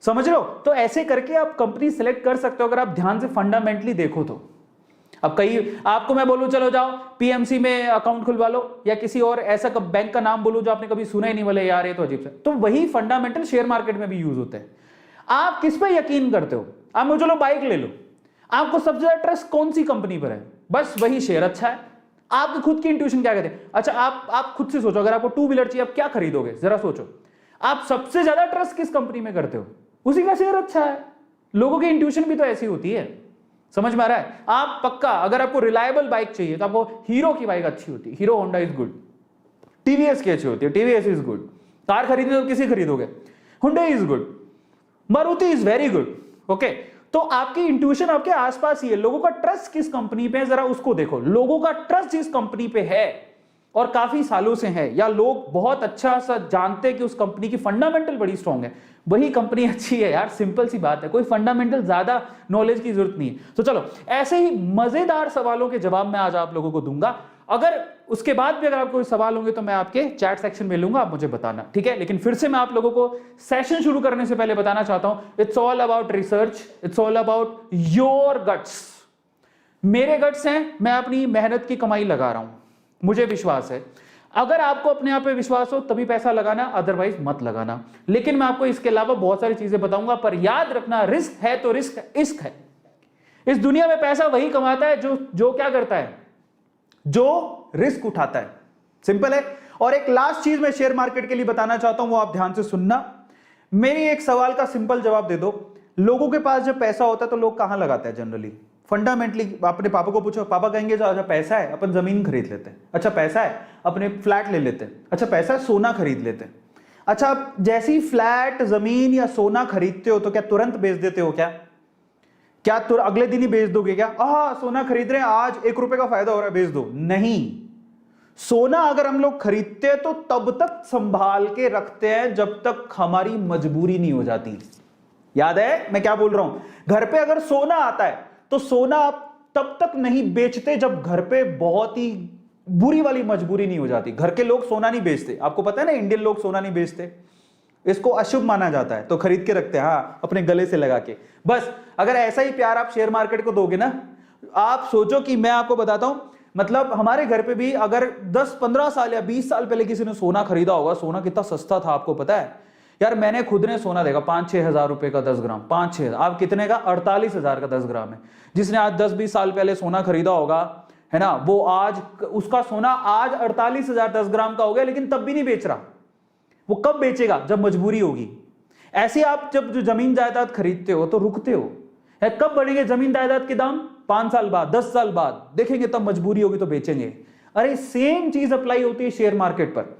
समझ रहे हो? तो ऐसे करके आप कंपनी सेलेक्ट कर सकते हो अगर आप ध्यान से फंडामेंटली देखो तो। अब कई आपको मैं बोलूं चलो जाओ पीएमसी में अकाउंट खुलवा लो, या किसी और ऐसा बैंक का नाम बोलूं जो आपने कभी सुना ही नहीं, बोले यार ये तो अजीब सा। तो वही फंडामेंटल शेयर मार्केट में भी यूज होते हैं। आप किस पे यकीन करते हो? आप मुझे चलो बाइक ले लो, आपको सबसे ज्यादा ट्रस्ट कौन सी कंपनी पर है? बस वही शेयर अच्छा है। आपकी खुद की इंट्यूशन क्या कहते हैं? अच्छा आप खुद से सोचो, अगर आपको टू व्हीलर चाहिए आप क्या खरीदोगे? जरा सोचो, आप सबसे ज्यादा ट्रस्ट किस कंपनी में करते हो? उसी का शेयर अच्छा है। लोगों की इंट्यूशन भी तो ऐसी होती है। समझ में आ रहा है? आप पक्का अगर आपको रिलायबल बाइक चाहिए तो आपको हीरो की बाइक अच्छी होती है, hero Honda is good. TVS की अच्छी होती है, टीवीएस इज गुड। कार खरीदने तो किसी खरीदोगे? Hyundai is good, Maruti is very good. Okay, तो आपकी इंट्यूशन आपके आसपास ही है। लोगों का ट्रस्ट किस कंपनी पे है जरा उसको देखो। लोगों का ट्रस्ट जिस कंपनी पे है और काफी सालों से है, या लोग बहुत अच्छा सा जानते हैं कि उस कंपनी की फंडामेंटल बड़ी स्ट्रांग है, वही कंपनी अच्छी है यार। सिंपल सी बात है, कोई फंडामेंटल ज्यादा नॉलेज की जरूरत नहीं है। तो चलो, ऐसे ही मजेदार सवालों के जवाब मैं आज आप लोगों को दूंगा। अगर उसके बाद भी अगर आपको कोई सवाल होंगे तो मैं आपके चैट सेक्शन में लूंगा, आप मुझे बताना, ठीक है। लेकिन फिर से मैं आप लोगों को सेशन शुरू करने से पहले बताना चाहता हूं, it's all about research, it's all about your guts. मेरे गट्स हैं, मैं अपनी मेहनत की कमाई लगा रहा हूं, मुझे विश्वास है। अगर आपको अपने आप पे विश्वास हो तभी पैसा लगाना, अदरवाइज मत लगाना। लेकिन मैं आपको इसके अलावा बहुत सारी चीजें बताऊंगा, पर याद रखना रिस्क है तो रिस्क इश्क है। इस दुनिया में पैसा वही कमाता है जो क्या करता है, जो रिस्क उठाता है। सिंपल है। और एक लास्ट चीज मैं शेयर मार्केट के लिए बताना चाहता हूं, वो आप ध्यान से सुनना। मेरी एक सवाल का सिंपल जवाब दे दो। लोगों के पास जब पैसा होता है तो लोग कहां लगाते हैं जनरली? फंडामेंटली अपने पापा को पूछो, पापा कहेंगे अच्छा पैसा है अपन जमीन खरीद लेते हैं, अच्छा पैसा है अपने फ्लैट ले लेते हैं, अच्छा पैसा है सोना खरीद लेते हैं। अच्छा, आप जैसे ही फ्लैट जमीन या सोना खरीदते हो तो क्या तुरंत बेच देते हो? क्या अगले दिन ही बेच दोगे क्या? सोना खरीद रहे हैं, आज 1 रुपए का फायदा हो रहा है, बेच दो। नहीं, सोना अगर हम लोग खरीदते हैं तो तब तक संभाल के रखते हैं जब तक हमारी मजबूरी नहीं हो जाती। याद है मैं क्या बोल रहा हूं? घर पे अगर सोना आता है तो सोना आप तब तक नहीं बेचते जब घर पे बहुत ही बुरी वाली मजबूरी नहीं हो जाती। घर के लोग सोना नहीं बेचते, आपको पता है ना, इंडियन लोग सोना नहीं बेचते, इसको अशुभ माना जाता है, तो खरीद के रखते हैं अपने गले से लगा के। बस अगर ऐसा ही प्यार आप शेयर मार्केट को दोगे ना, आप सोचो कि मैं आपको बताता हूं, मतलब हमारे घर पे भी अगर 10-15 साल या 20 साल पहले किसी ने सोना खरीदा होगा, सोना कितना सस्ता था आपको पता है यार? मैंने खुद ने सोना देखा 5-6 हजार रुपए का 10 ग्राम, 5-6 आप कितने का? 48,000 का 10 ग्राम है। जिसने आज 10-20 साल पहले सोना खरीदा होगा, है ना, वो आज उसका सोना आज 48,000 10 ग्राम का हो गया, लेकिन तब भी नहीं बेच रहा। वो कब बेचेगा? जब मजबूरी होगी। ऐसे आप जब जो जमीन जायदाद खरीदते हो तो रुकते हो, कब बढ़ेंगे जमीन जायदाद के दाम? 5 साल बाद, 10 साल बाद देखेंगे, तब मजबूरी होगी तो बेचेंगे। अरे सेम चीज अप्लाई होती है शेयर मार्केट पर।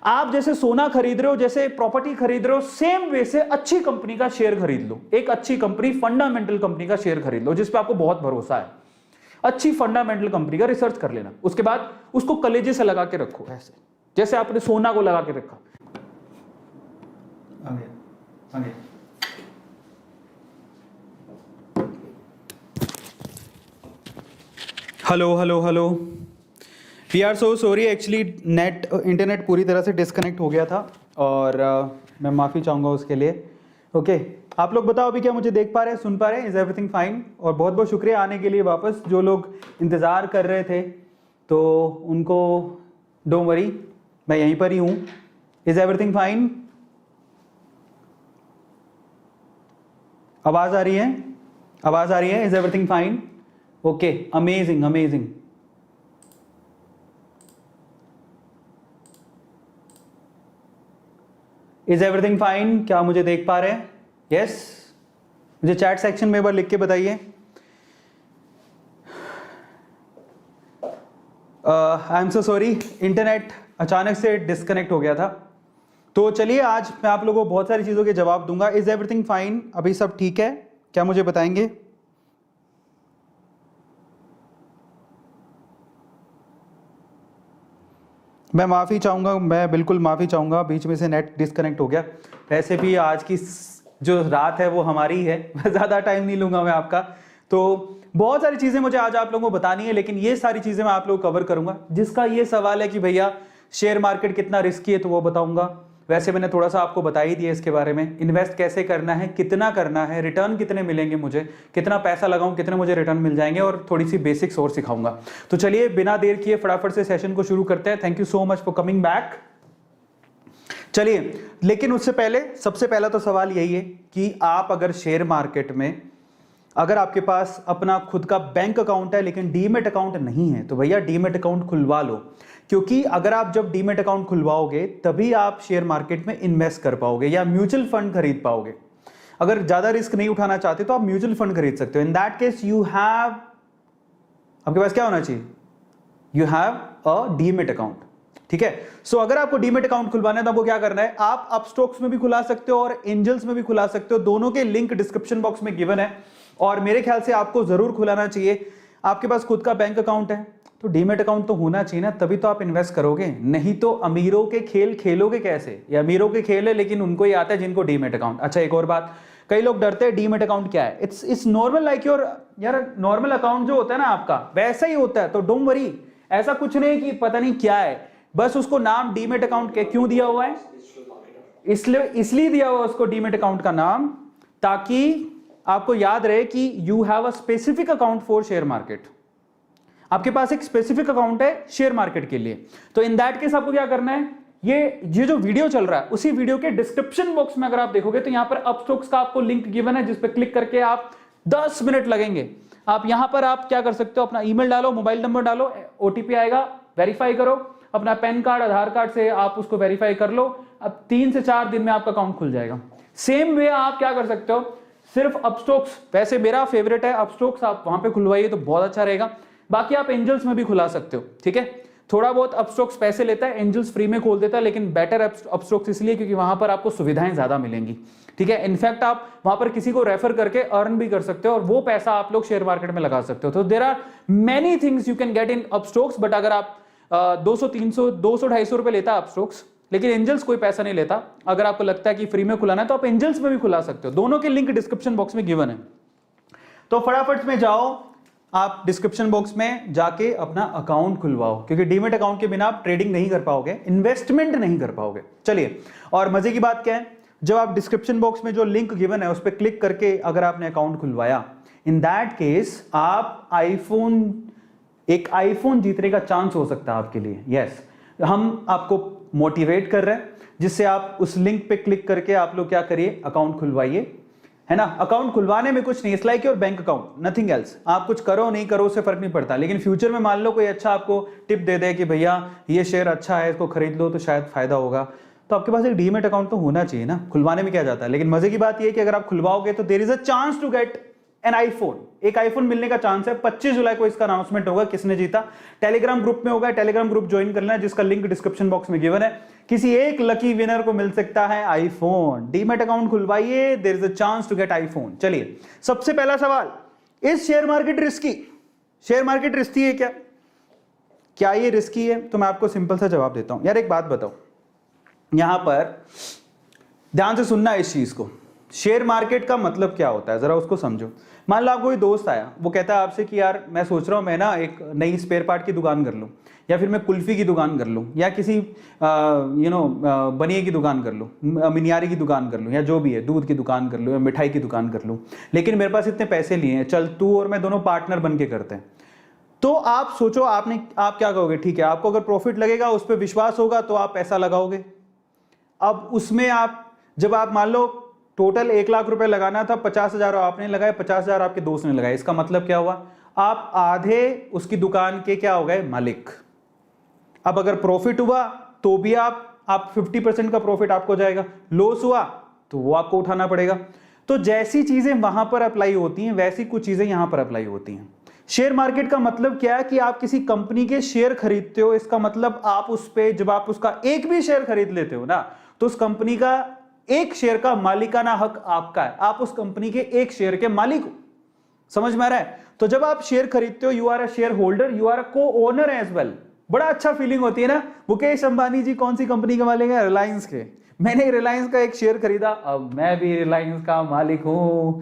आप जैसे सोना खरीद रहे हो, जैसे प्रॉपर्टी खरीद रहे हो, सेम वे से अच्छी कंपनी का शेयर खरीद लो। एक अच्छी कंपनी, फंडामेंटल कंपनी का शेयर खरीद लो जिसपे आपको बहुत भरोसा है। अच्छी फंडामेंटल कंपनी का रिसर्च कर लेना, उसके बाद उसको कलेजे से लगा के रखो, ऐसे जैसे आपने सोना को लगा के रखा। Hello hello hello, we are so sorry, actually internet पूरी तरह से डिस्कनेक्ट हो गया था और मैं माफ़ी चाहूँगा उसके लिए। ओके, आप लोग बताओ अभी क्या मुझे देख पा रहे हैं, सुन पा रहे हैं? Is everything fine? और बहुत बहुत शुक्रिया आने के लिए वापस। जो लोग इंतज़ार कर रहे थे तो उनको डोंट वरी, मैं यहीं पर ही हूँ। Is everything fine? आवाज़ आ रही है? आवाज़ आ रही है? Is everything fine? Okay, amazing amazing. Is everything fine? क्या मुझे देख पा रहे हैं? यस, मुझे चैट सेक्शन में एक बार लिख के बताइए। I am so sorry, internet अचानक से डिस्कनेक्ट हो गया था। तो चलिए आज मैं आप लोगों को बहुत सारी चीज़ों के जवाब दूंगा। Is everything fine? अभी सब ठीक है? क्या मुझे बताएंगे? मैं माफ़ी चाहूँगा, मैं बिल्कुल माफ़ी चाहूँगा, बीच में से नेट डिस्कनेक्ट हो गया। वैसे भी आज की जो रात है वो हमारी है, ज़्यादा टाइम नहीं लूँगा मैं आपका। तो बहुत सारी चीज़ें मुझे आज आप लोगों को बतानी है, लेकिन ये सारी चीज़ें मैं आप लोगों को कवर करूँगा। जिसका ये सवाल है कि भैया शेयर मार्केट कितना रिस्की है, तो वो बताऊँगा। वैसे मैंने थोड़ा सा आपको बता ही दिया इसके बारे में, इन्वेस्ट कैसे करना है, कितना करना है, रिटर्न कितने मिलेंगे मुझे, कितना पैसा लगाऊं, कितने मुझे रिटर्न मिल जाएंगे, और थोड़ी सी बेसिक्स और सिखाऊंगा। तो चलिए बिना देर किए फटाफट से सेशन को शुरू करते हैं। Thank you so much for coming back. चलिए, लेकिन उससे पहले सबसे पहला तो सवाल यही है कि आप अगर शेयर मार्केट में अगर आपके पास अपना खुद का बैंक अकाउंट है लेकिन डीमेट अकाउंट नहीं है, तो भैया डीमेट अकाउंट खुलवा लो। क्योंकि अगर आप जब डीमेट अकाउंट खुलवाओगे तभी आप शेयर मार्केट में इन्वेस्ट कर पाओगे या म्यूचुअल फंड खरीद पाओगे। अगर ज्यादा रिस्क नहीं उठाना चाहते तो आप म्यूचुअल फंड खरीद सकते हो। इन दैट केस यू हैव, आपके पास क्या होना चाहिए? You have a demat account. ठीक है। सो अगर आपको डीमेट अकाउंट खुलवाना है तो आपको क्या करना है, आप अपस्टॉक्स में भी खुला सकते हो और एंजल्स में भी खुला सकते हो। दोनों के लिंक डिस्क्रिप्शन बॉक्स में गिवन है और मेरे ख्याल से आपको जरूर खुलाना चाहिए। आपके पास खुद का बैंक अकाउंट है तो डीमेट अकाउंट तो होना चाहिए ना, तभी तो आप इन्वेस्ट करोगे। नहीं तो अमीरों के खेल खेलोगे कैसे? ये अमीरों के खेल है लेकिन उनको ही आता है जिनको डीमेट अकाउंट। अच्छा, एक और बात, कई लोग डरते हैं डीमेट अकाउंट क्या है। इट्स नॉर्मल लाइक योर, यार नॉर्मल अकाउंट जो होता है ना आपका वैसा ही होता है, तो डोंट वरी। ऐसा कुछ नहीं कि पता नहीं क्या है, बस उसको नाम डीमेट अकाउंट के क्यों दिया हुआ है, इसलिए दिया हुआ उसको डीमेट अकाउंट का नाम, ताकि आपको याद रहे कि you have a specific account for share market. आपके पास एक स्पेसिफिक अकाउंट है शेयर मार्केट के लिए, तो इन दैट केस आपको क्या करना है, ये जो वीडियो चल रहा है उसी वीडियो के डिस्क्रिप्शन बॉक्स में अगर आप देखोगे तो यहां पर अपस्टॉक्स का आपको लिंक गिवन है, जिस पर क्लिक करके आप 10 मिनट लगेंगे, आप यहां पर आप क्या कर सकते हो, अपना ईमेल डालो, मोबाइल नंबर डालो, ओटीपी आएगा, वेरीफाई करो, अपना पैन कार्ड आधार कार्ड से आप उसको वेरीफाई कर लो, अब 3 से 4 दिन में आपका अकाउंट खुल जाएगा। सेम वे आप क्या कर सकते हो, सिर्फ अपस्टॉक्स, वैसे मेरा फेवरेट है अपस्टॉक्स, आप वहां पे खुलवाइए तो बहुत अच्छा रहेगा, बाकी आप एंजल्स में भी खुला सकते हो, ठीक है। थोड़ा बहुत अपस्टॉक्स पैसे लेता है, एंजल्स फ्री में खोल देता है, लेकिन बेटर अपस्टॉक्स इसलिए क्योंकि वहां पर आपको सुविधाएं ज्यादा मिलेंगी, ठीक है। इनफैक्ट आप वहां पर किसी को रेफर करके अर्न भी कर सकते हो और वो पैसा आप लोग शेयर मार्केट में लगा सकते हो। तो there are many things you can get in Upstox, but अगर आप 200 300 200 250 रुपए लेता है अपस्टॉक्स, लेकिन एंजल्स कोई पैसा नहीं लेता। अगर आपको लगता है कि फ्री में खुलाना है तो आप एंजल्स में भी खुला सकते हो, दोनों के लिंक डिस्क्रिप्शन बॉक्स में गिवन है। तो फटाफट में जाओ, आप डिस्क्रिप्शन बॉक्स में जाके अपना अकाउंट खुलवाओ, क्योंकि डीमेट अकाउंट के बिना आप ट्रेडिंग नहीं कर पाओगे, इन्वेस्टमेंट नहीं कर पाओगे। चलिए, और मजे की बात क्या है, जब आप डिस्क्रिप्शन बॉक्स में जो लिंक गिवन है उस पर क्लिक करके अगर आपने अकाउंट खुलवाया, इन दैट केस आप एक आईफोन जीतने का चांस हो सकता है आपके लिए। यस, हम आपको मोटिवेट कर रहे हैं, जिससे आप उस लिंक पे क्लिक करके आप लोग क्या करिए, अकाउंट खुलवाइए, है ना। अकाउंट खुलवाने में कुछ नहीं, it's like your bank account, nothing else. आप कुछ करो नहीं करो उससे फर्क नहीं पड़ता, लेकिन फ्यूचर में मान लो कोई अच्छा आपको टिप दे दे कि भैया ये शेयर अच्छा है, इसको खरीद लो तो शायद फायदा होगा, तो आपके पास एक डीमेट अकाउंट तो होना चाहिए ना। खुलवाने में क्या जाता है, लेकिन मजे की बात यह है कि अगर आप खुलवाओगे तो there is a chance to get an iPhone, एक आईफोन मिलने का चांस है। 25 जुलाई को इसका अनाउंसमेंट होगा, किसने जीता, टेलीग्राम ग्रुप में होगा, टेलीग्राम ग्रुप ज्वाइन करना है, जिसका लिंक डिस्क्रिप्शन बॉक्स में गिवन है। किसी एक लकी विनर को मिल सकता है आईफोन। डीमेट अकाउंट खुलवाइए, there is a chance to get iPhone. चलिए, सबसे पहला सवाल, इस share market risky, share market risky है क्या, क्या ये रिस्की है? तो मैं आपको सिंपल सा जवाब देता हूं। यार एक बात बताओ, यहां पर ध्यान से सुनना इस चीज को, शेयर मार्केट का मतलब क्या होता है जरा उसको समझो। मान लो आपको कोई दोस्त आया, वो कहता है आपसे कि यार मैं सोच रहा हूं मैं ना एक नई स्पेयर पार्ट की दुकान कर लूं, या फिर मैं कुल्फी की दुकान कर लूं, या किसी बनिए की दुकान कर लूं, मिनियारी की दुकान कर लूं, या जो भी है, दूध की दुकान कर लूं या मिठाई की दुकान कर लूं, लेकिन मेरे पास इतने पैसे लिए हैं, चल तू और मैं दोनों पार्टनर बन के करते हैं। तो आप सोचो, आप क्या कहोगे, ठीक है, आपको अगर प्रॉफिट लगेगा, उस पर विश्वास होगा तो आप पैसा लगाओगे। अब उसमें जब आप मान लो टोटल 1 लाख रुपए लगाना था, 50,000 आपने लगाए, 50,000 आपके दोस्त ने लगाए, इसका मतलब क्या हुआ, आप आधे उसकी दुकान के क्या हो गए, मालिक। अब अगर प्रॉफिट हुआ तो भी आप 50% का प्रॉफिट आपको जाएगा, लॉस हुआ तो वो आपको उठाना पड़ेगा। तो जैसी चीजें वहां पर अप्लाई होती हैं वैसी कुछ चीजें यहां पर अप्लाई होती हैं। शेयर मार्केट का मतलब क्या है कि आप किसी कंपनी के शेयर खरीदते हो, इसका मतलब आप उस पे जब आप उसका एक भी शेयर खरीद लेते हो ना, तो उस कंपनी का एक शेयर का मालिकाना हक आपका है, आप उस कंपनी के एक शेयर के मालिक हो। समझ में आ रहा है? तो जब आप शेयर खरीदते हो, you are a shareholder, you are a co owner as well. बड़ा अच्छा फीलिंग होती है ना। मुकेश अंबानी जी कौन सी कंपनी के मालिक है? रिलायंस के। मैंने रिलायंस का एक शेयर खरीदा, अब मैं भी रिलायंस का मालिक हूं।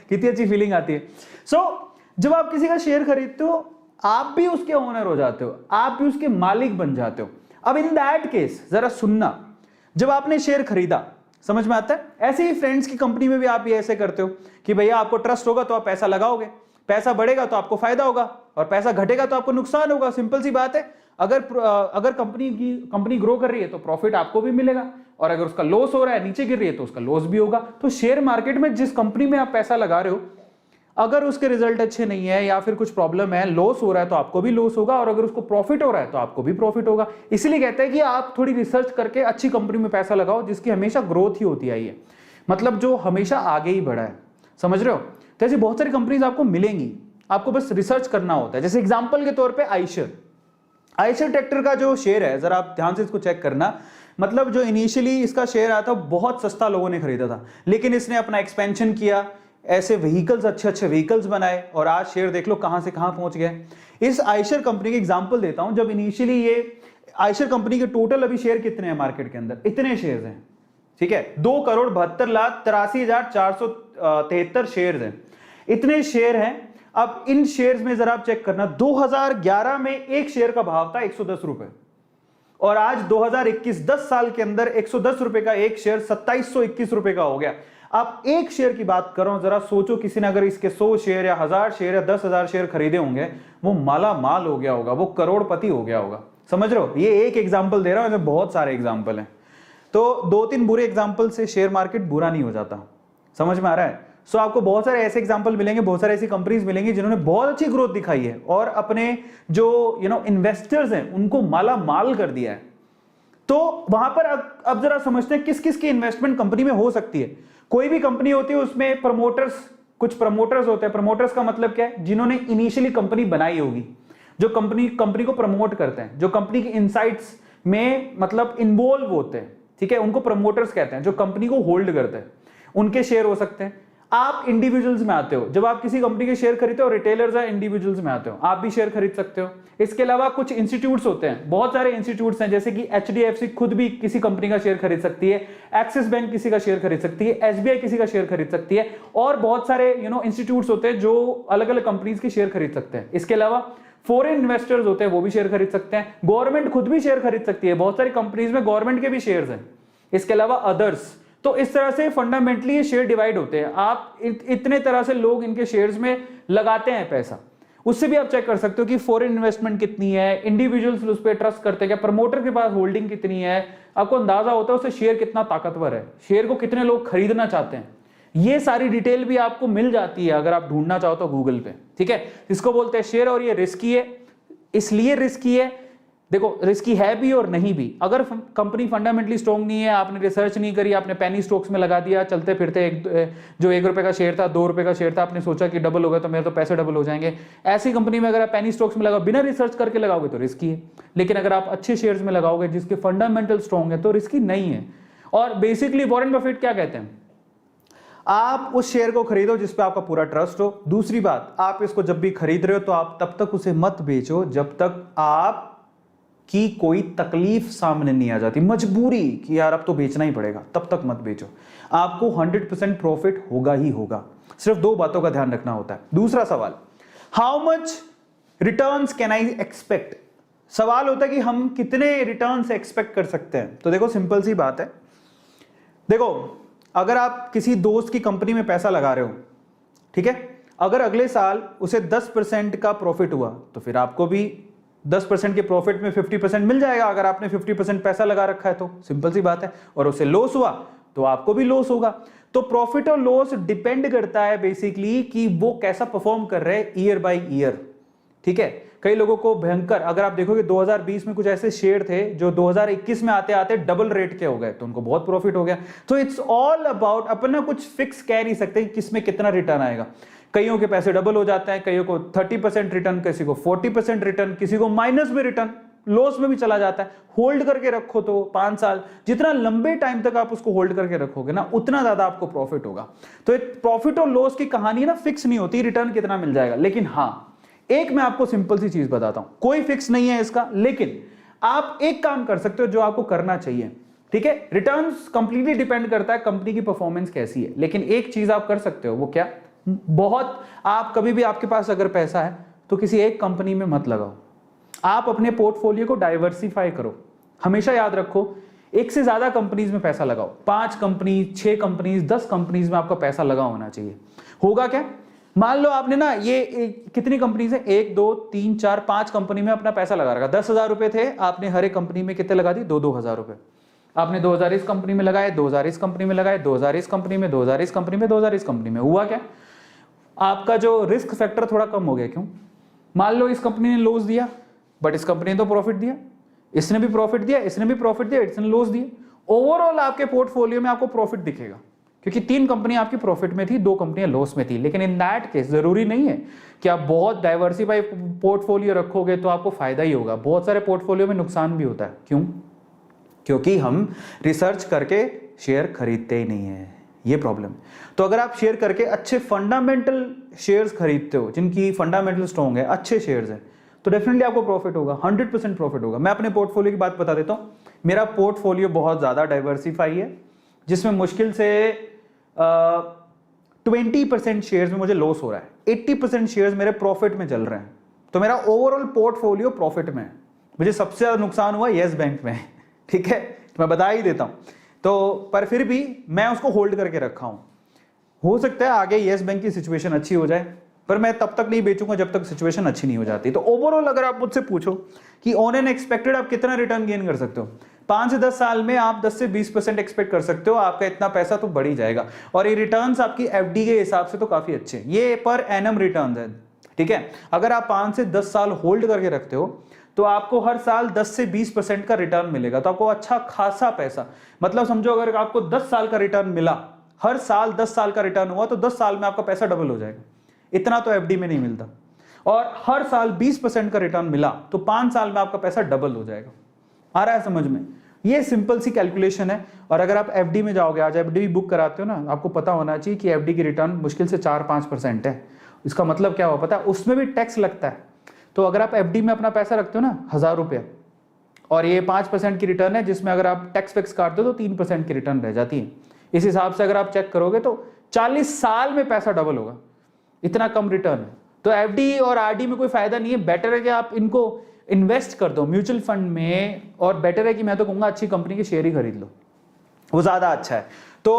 कितनी अच्छी फीलिंग आती है। जब आप किसी का शेयर खरीदते हो, आप भी उसके ओनर हो जाते हो, आप भी उसके मालिक बन जाते हो। अब इन दैट केस जरा सुनना, जब आपने शेयर खरीदा, समझ में आता है? ऐसे ही फ्रेंड्स की कंपनी में भी आप भी ऐसे करते हो कि भैया आपको ट्रस्ट होगा तो आप पैसा लगाओगे, पैसा बढ़ेगा तो आपको फायदा होगा, और पैसा घटेगा तो आपको नुकसान होगा। सिंपल सी बात है। अगर कंपनी ग्रो कर रही है तो प्रॉफिट आपको भी मिलेगा, और अगर उसका लॉस हो रहा है, नीचे गिर रही है, तो उसका लॉस भी होगा। तो शेयर मार्केट में जिस कंपनी में आप पैसा लगा रहे हो, अगर उसके रिजल्ट अच्छे नहीं है या फिर कुछ प्रॉब्लम है, लॉस हो रहा है, तो आपको भी लॉस होगा, और अगर उसको प्रॉफिट हो रहा है तो आपको भी प्रॉफिट होगा। इसलिए कहते हैं कि आप थोड़ी रिसर्च करके अच्छी कंपनी में पैसा लगाओ, जिसकी हमेशा ग्रोथ ही होती आई है, मतलब जो हमेशा आगे ही बढ़ा है। समझ रहे हो? तो ऐसी बहुत सारी कंपनीज आपको मिलेंगी, आपको बस रिसर्च करना होता है। जैसे एग्जाम्पल के तौर पर आयशर ट्रैक्टर का जो शेयर है, जरा आप ध्यान से इसको चेक करना। मतलब जो इनिशियली इसका शेयर आया था बहुत सस्ता लोगों ने खरीदा था, लेकिन इसने अपना एक्सपेंशन किया, ऐसे व्हीकल्स, अच्छे व्हीकल्स बनाए, और आज शेयर देख लो कहां से कहां पहुंच गए। इस आयशर कंपनी के एग्जांपल देता हूं। जब इनिशियली ये आयशर कंपनी के टोटल अभी शेयर कितने हैं मार्केट के अंदर, इतने शेयर्स हैं, ठीक है, 2,72,83,473 शेयर्स हैं, इतने शेयर हैं। अब इन शेयर्स में जरा आप चेक करना, 2011 में एक शेयर का भाव था 110 रुपए, और आज 2021 10 साल के अंदर 110 रुपए का एक शेयर 2721 रुपए का हो गया। आप एक शेयर की बात कर रहा हूं, जरा सोचो किसी ने अगर इसके 100 शेयर या 1000 शेयर या 10,000 शेयर खरीदे होंगे, वो माला माल हो गया होगा, वो करोड़पति हो गया होगा। समझ रहे हो? ये एक एग्जाम्पल दे रहा हूं, बहुत सारे एग्जाम्पल हैं। तो 2-3 बुरे एग्जाम्पल से शेयर मार्केट बुरा नहीं हो जाता। समझ में आ रहा है? सो आपको बहुत सारे ऐसे एग्जाम्पल मिलेंगे, बहुत सारे ऐसी कंपनीज मिलेंगी जिन्होंने बहुत अच्छी ग्रोथ दिखाई है और अपने जो इन्वेस्टर्स हैं उनको माला माल कर दिया है। तो वहां पर अब जरा समझते हैं किस किस की इन्वेस्टमेंट कंपनी में हो सकती है। कोई भी कंपनी होती है उसमें प्रमोटर्स, कुछ प्रमोटर्स होते हैं। प्रमोटर्स का मतलब क्या है? जिन्होंने इनिशियली कंपनी बनाई होगी, जो कंपनी को प्रमोट करते हैं, जो कंपनी की इनसाइट्स में मतलब इन्वॉल्व होते हैं, ठीक है, उनको प्रमोटर्स कहते हैं। जो कंपनी को होल्ड करते हैं, उनके शेयर हो सकते हैं। आप इंडिविजुअल्स में आते हो, जब आप किसी कंपनी के शेयर खरीदते हो, रिटेलर्स या इंडिविजुअल्स में आते हो, आप भी शेयर खरीद सकते हो। इसके अलावा कुछ इंस्टीट्यूट्स होते हैं, बहुत सारे इंस्टीट्यूट्स हैं, जैसे कि HDFC खुद भी किसी कंपनी का शेयर खरीद सकती है, एक्सिस बैंक किसी का शेयर खरीद सकती है, SBI किसी का शेयर खरीद सकती है, और बहुत सारे इंस्टीट्यूट्स होते हैं जो अलग अलग कंपनीज के शेयर खरीद सकते हैं। इसके अलावा फॉरेन इन्वेस्टर्स होते हैं, वो भी शेयर खरीद सकते हैं। गवर्नमेंट खुद भी शेयर खरीद सकती है, बहुत सारी कंपनीज में गवर्नमेंट के भी शेयर्स हैं। इसके अलावा अदर्स। तो इस तरह से फंडामेंटली ये शेयर डिवाइड होते हैं। आप इतने तरह से लोग इनके शेयर्स में लगाते हैं पैसा। उससे भी आप चेक कर सकते हो कि फॉरेन इन्वेस्टमेंट कितनी है, इंडिविजुअल्स उस पर ट्रस्ट करते हैं क्या, प्रमोटर के पास होल्डिंग कितनी है, आपको अंदाजा होता है उससे शेयर कितना ताकतवर है, शेयर को कितने लोग खरीदना चाहते हैं। ये सारी डिटेल भी आपको मिल जाती है अगर आप ढूंढना चाहो तो गूगल पे, ठीक है। इसको बोलते हैं शेयर, और ये रिस्की है। इसलिए रिस्की है, देखो रिस्की है भी और नहीं भी। अगर कंपनी फंडामेंटली स्ट्रॉन्ग नहीं है, आपने रिसर्च नहीं करी, आपने पेनी स्टॉक्स में लगा दिया, चलते फिरते जो 1 रुपए का शेयर था 2 रुपए का शेयर था, आपने सोचा कि डबल होगा तो मेरे तो पैसे डबल हो जाएंगे, ऐसी कंपनी में अगर आप पेनी स्टॉक्स में लगाओ, बिना रिसर्च करके लगाओगे तो रिस्की है। लेकिन अगर आप अच्छे शेयर्स में लगाओगे जिसके फंडामेंटल स्ट्रॉन्ग है तो रिस्की नहीं है। और बेसिकली वॉरेन बफेट क्या कहते हैं, आप उस शेयर को खरीदो जिस पे आपका पूरा ट्रस्ट हो। दूसरी बात, आप इसको जब भी खरीद रहे हो तो आप तब तक उसे मत बेचो जब तक आप की कोई तकलीफ सामने नहीं आ जाती, मजबूरी कि यार अब तो बेचना ही पड़ेगा, तब तक मत बेचो। आपको 100% प्रॉफिट होगा ही होगा। सिर्फ 2 बातों का ध्यान रखना होता है। दूसरा सवाल, how much returns can I expect. सवाल होता है कि हम कितने रिटर्न्स एक्सपेक्ट कर सकते हैं। तो देखो सिंपल सी बात है, देखो अगर आप किसी दोस्त की कंपनी में पैसा लगा रहे हो, ठीक है, अगर अगले साल उसे 10% का प्रॉफिट हुआ तो फिर आपको भी 10% के प्रॉफिट में 50% मिल जाएगा। अगर आपने 50% पैसा लगा रखा है तो सिंपल सी बात है। और उसे लॉस हुआ तो आपको भी लॉस होगा। तो प्रॉफिट और लॉस डिपेंड करता है बेसिकली कि वो कैसा परफॉर्म कर रहे हैं ईयर बाय ईयर, ठीक है। कई लोगों को भयंकर, अगर आप देखोगे 2020 में कुछ ऐसे शेयर थे जो 2021 में आते आते डबल रेट के हो गए, तो उनको बहुत प्रॉफिट हो गया। तो इट्स ऑल अबाउट, अपना कुछ फिक्स कह नहीं सकते किसमें कितना रिटर्न आएगा। कईयों के पैसे डबल हो जाते हैं, कईयों को 30% रिटर्न, किसी को 40% रिटर्न, किसी को माइनस में रिटर्न, लॉस में भी चला जाता है। होल्ड करके रखो तो 5 साल, जितना लंबे टाइम तक आप उसको होल्ड करके रखोगे ना, उतना ज्यादा आपको प्रॉफिट होगा। तो प्रॉफिट और लॉस की कहानी ना फिक्स नहीं होती, रिटर्न कितना मिल जाएगा। लेकिन हाँ, एक मैं आपको सिंपल सी चीज बताता हूं, कोई फिक्स नहीं है इसका, लेकिन आप एक काम कर सकते हो जो आपको करना चाहिए, ठीक है। रिटर्न्स कंप्लीटली डिपेंड करता है कंपनी की परफॉर्मेंस कैसी है, लेकिन एक चीज आप कर सकते हो, वो क्या, बहुत आप कभी भी, आपके पास अगर पैसा है तो किसी एक कंपनी में मत लगाओ, आप अपने पोर्टफोलियो को डाइवर्सिफाई करो। हमेशा याद रखो, एक से ज्यादा कंपनीज में पैसा लगाओ, 5 कंपनी, 6 कंपनीज, 10 कंपनीज में आपका पैसा लगा होना चाहिए। होगा क्या, मान लो आपने ना ये कितनी कंपनीज है, 1 2 3 4 5 कंपनी में अपना पैसा लगा रखा, 10,000 रुपए थे, आपने हर एक कंपनी में कितने लगा दी, 2-2 हज़ार रुपए। आपने 2000 इस कंपनी में लगाए, 2000 इस कंपनी में लगाए, 2000 इस कंपनी में, 2000 इस कंपनी में, 2000 इस कंपनी में। हुआ क्या, आपका जो रिस्क फैक्टर थोड़ा कम हो गया। क्यों, मान लो इस कंपनी ने लॉस दिया बट इस कंपनी ने तो प्रॉफिट दिया, इसने भी प्रॉफिट दिया, इसने भी प्रॉफिट दिया, इसने लॉस दिया। ओवरऑल आपके पोर्टफोलियो में आपको प्रॉफिट दिखेगा, क्योंकि 3 कंपनियां आपकी प्रॉफिट में थी, 2 कंपनियां लॉस में थी। लेकिन इन दैट केस जरूरी नहीं है कि आप बहुत डाइवर्सिफाई पोर्टफोलियो रखोगे तो आपको फायदा ही होगा। बहुत सारे पोर्टफोलियो में नुकसान भी होता है। क्यों, क्योंकि हम रिसर्च करके शेयर खरीदते ही नहीं है, ये प्रॉब्लम। तो अगर आप शेयर करके अच्छे फंडामेंटल शेयर्स खरीदते हो, जिनकी फंडामेंटल स्ट्रॉन्ग है, अच्छे शेयर्स हैं, तो डेफिनेटली आपको प्रॉफिट होगा, 100% प्रॉफिट होगा। मैं अपने पोर्टफोलियो की बात बता देता हूं। मेरा पोर्टफोलियो बहुत ज्यादा डाइवर्सिफाई है, जिसमें मुश्किल से 20% शेयर्स में मुझे लॉस हो रहा है, 80% शेयर्स मेरे प्रॉफिट में चल रहे हैं। तो मेरा ओवरऑल पोर्टफोलियो प्रॉफिट में है। मुझे सबसे ज्यादा नुकसान हुआ येस बैंक में, ठीक है, मैं बता ही देता हूं। तो पर फिर भी मैं उसको होल्ड करके रखा हूं। हो सकता है आगे येस बैंक की सिचुएशन अच्छी हो जाए, पर मैं तब तक नहीं बेचूंगा जब तक सिचुएशन अच्छी नहीं हो जाती। तो ओवरऑल अगर आप मुझसे पूछो कि ऑन एन एक्सपेक्टेड आप कितना रिटर्न गेन कर सकते हो, 5 से 10 साल में आप 10 से 20% एक्सपेक्ट कर सकते हो, आपका इतना पैसा तो बढ़ ही जाएगा। और ये रिटर्न्स आपकी एफडी के हिसाब से तो काफी अच्छे हैं, ये पर एनम रिटर्न्स है, ठीक है। अगर आप 5 से 10 साल होल्ड करके रखते हो तो आपको हर साल 10 से 20% का रिटर्न मिलेगा, तो आपको अच्छा खासा पैसा, मतलब समझो अगर आपको 10 साल का रिटर्न मिला, हर साल 10 साल का रिटर्न हुआ तो 10 साल में आपका पैसा डबल हो जाएगा। इतना तो एफडी में नहीं मिलता। और हर साल 20% का रिटर्न मिला तो 5 साल में आपका पैसा डबल हो जाएगा। आ रहा है समझ में? ये सिंपल सी कैलकुलेशन है। और अगर आप एफडी में जाओगे, आज एफडी भी बुक कराते हो ना, आपको पता होना चाहिए कि एफडी की रिटर्न मुश्किल से 4-5% है। इसका मतलब क्या हुआ पता है? उसमें भी टैक्स लगता है। तो अगर आप एफडी में अपना पैसा रखते हो ना 1000 रुपया, और ये 5% की रिटर्न है, जिसमें अगर आप टैक्स फिक्स काटते हो तो 3% की रिटर्न रह जाती है। इस हिसाब से अगर आप चेक करोगे तो 40 साल में पैसा डबल होगा, इतना कम रिटर्न है। तो एफडी और आरडी में कोई फायदा नहीं है। बेटर है कि आप इनको इन्वेस्ट कर दो म्यूचुअल फंड में, और बेटर है कि मैं तो कहूंगा अच्छी कंपनी के शेयर ही खरीद लो, वो ज्यादा अच्छा है। तो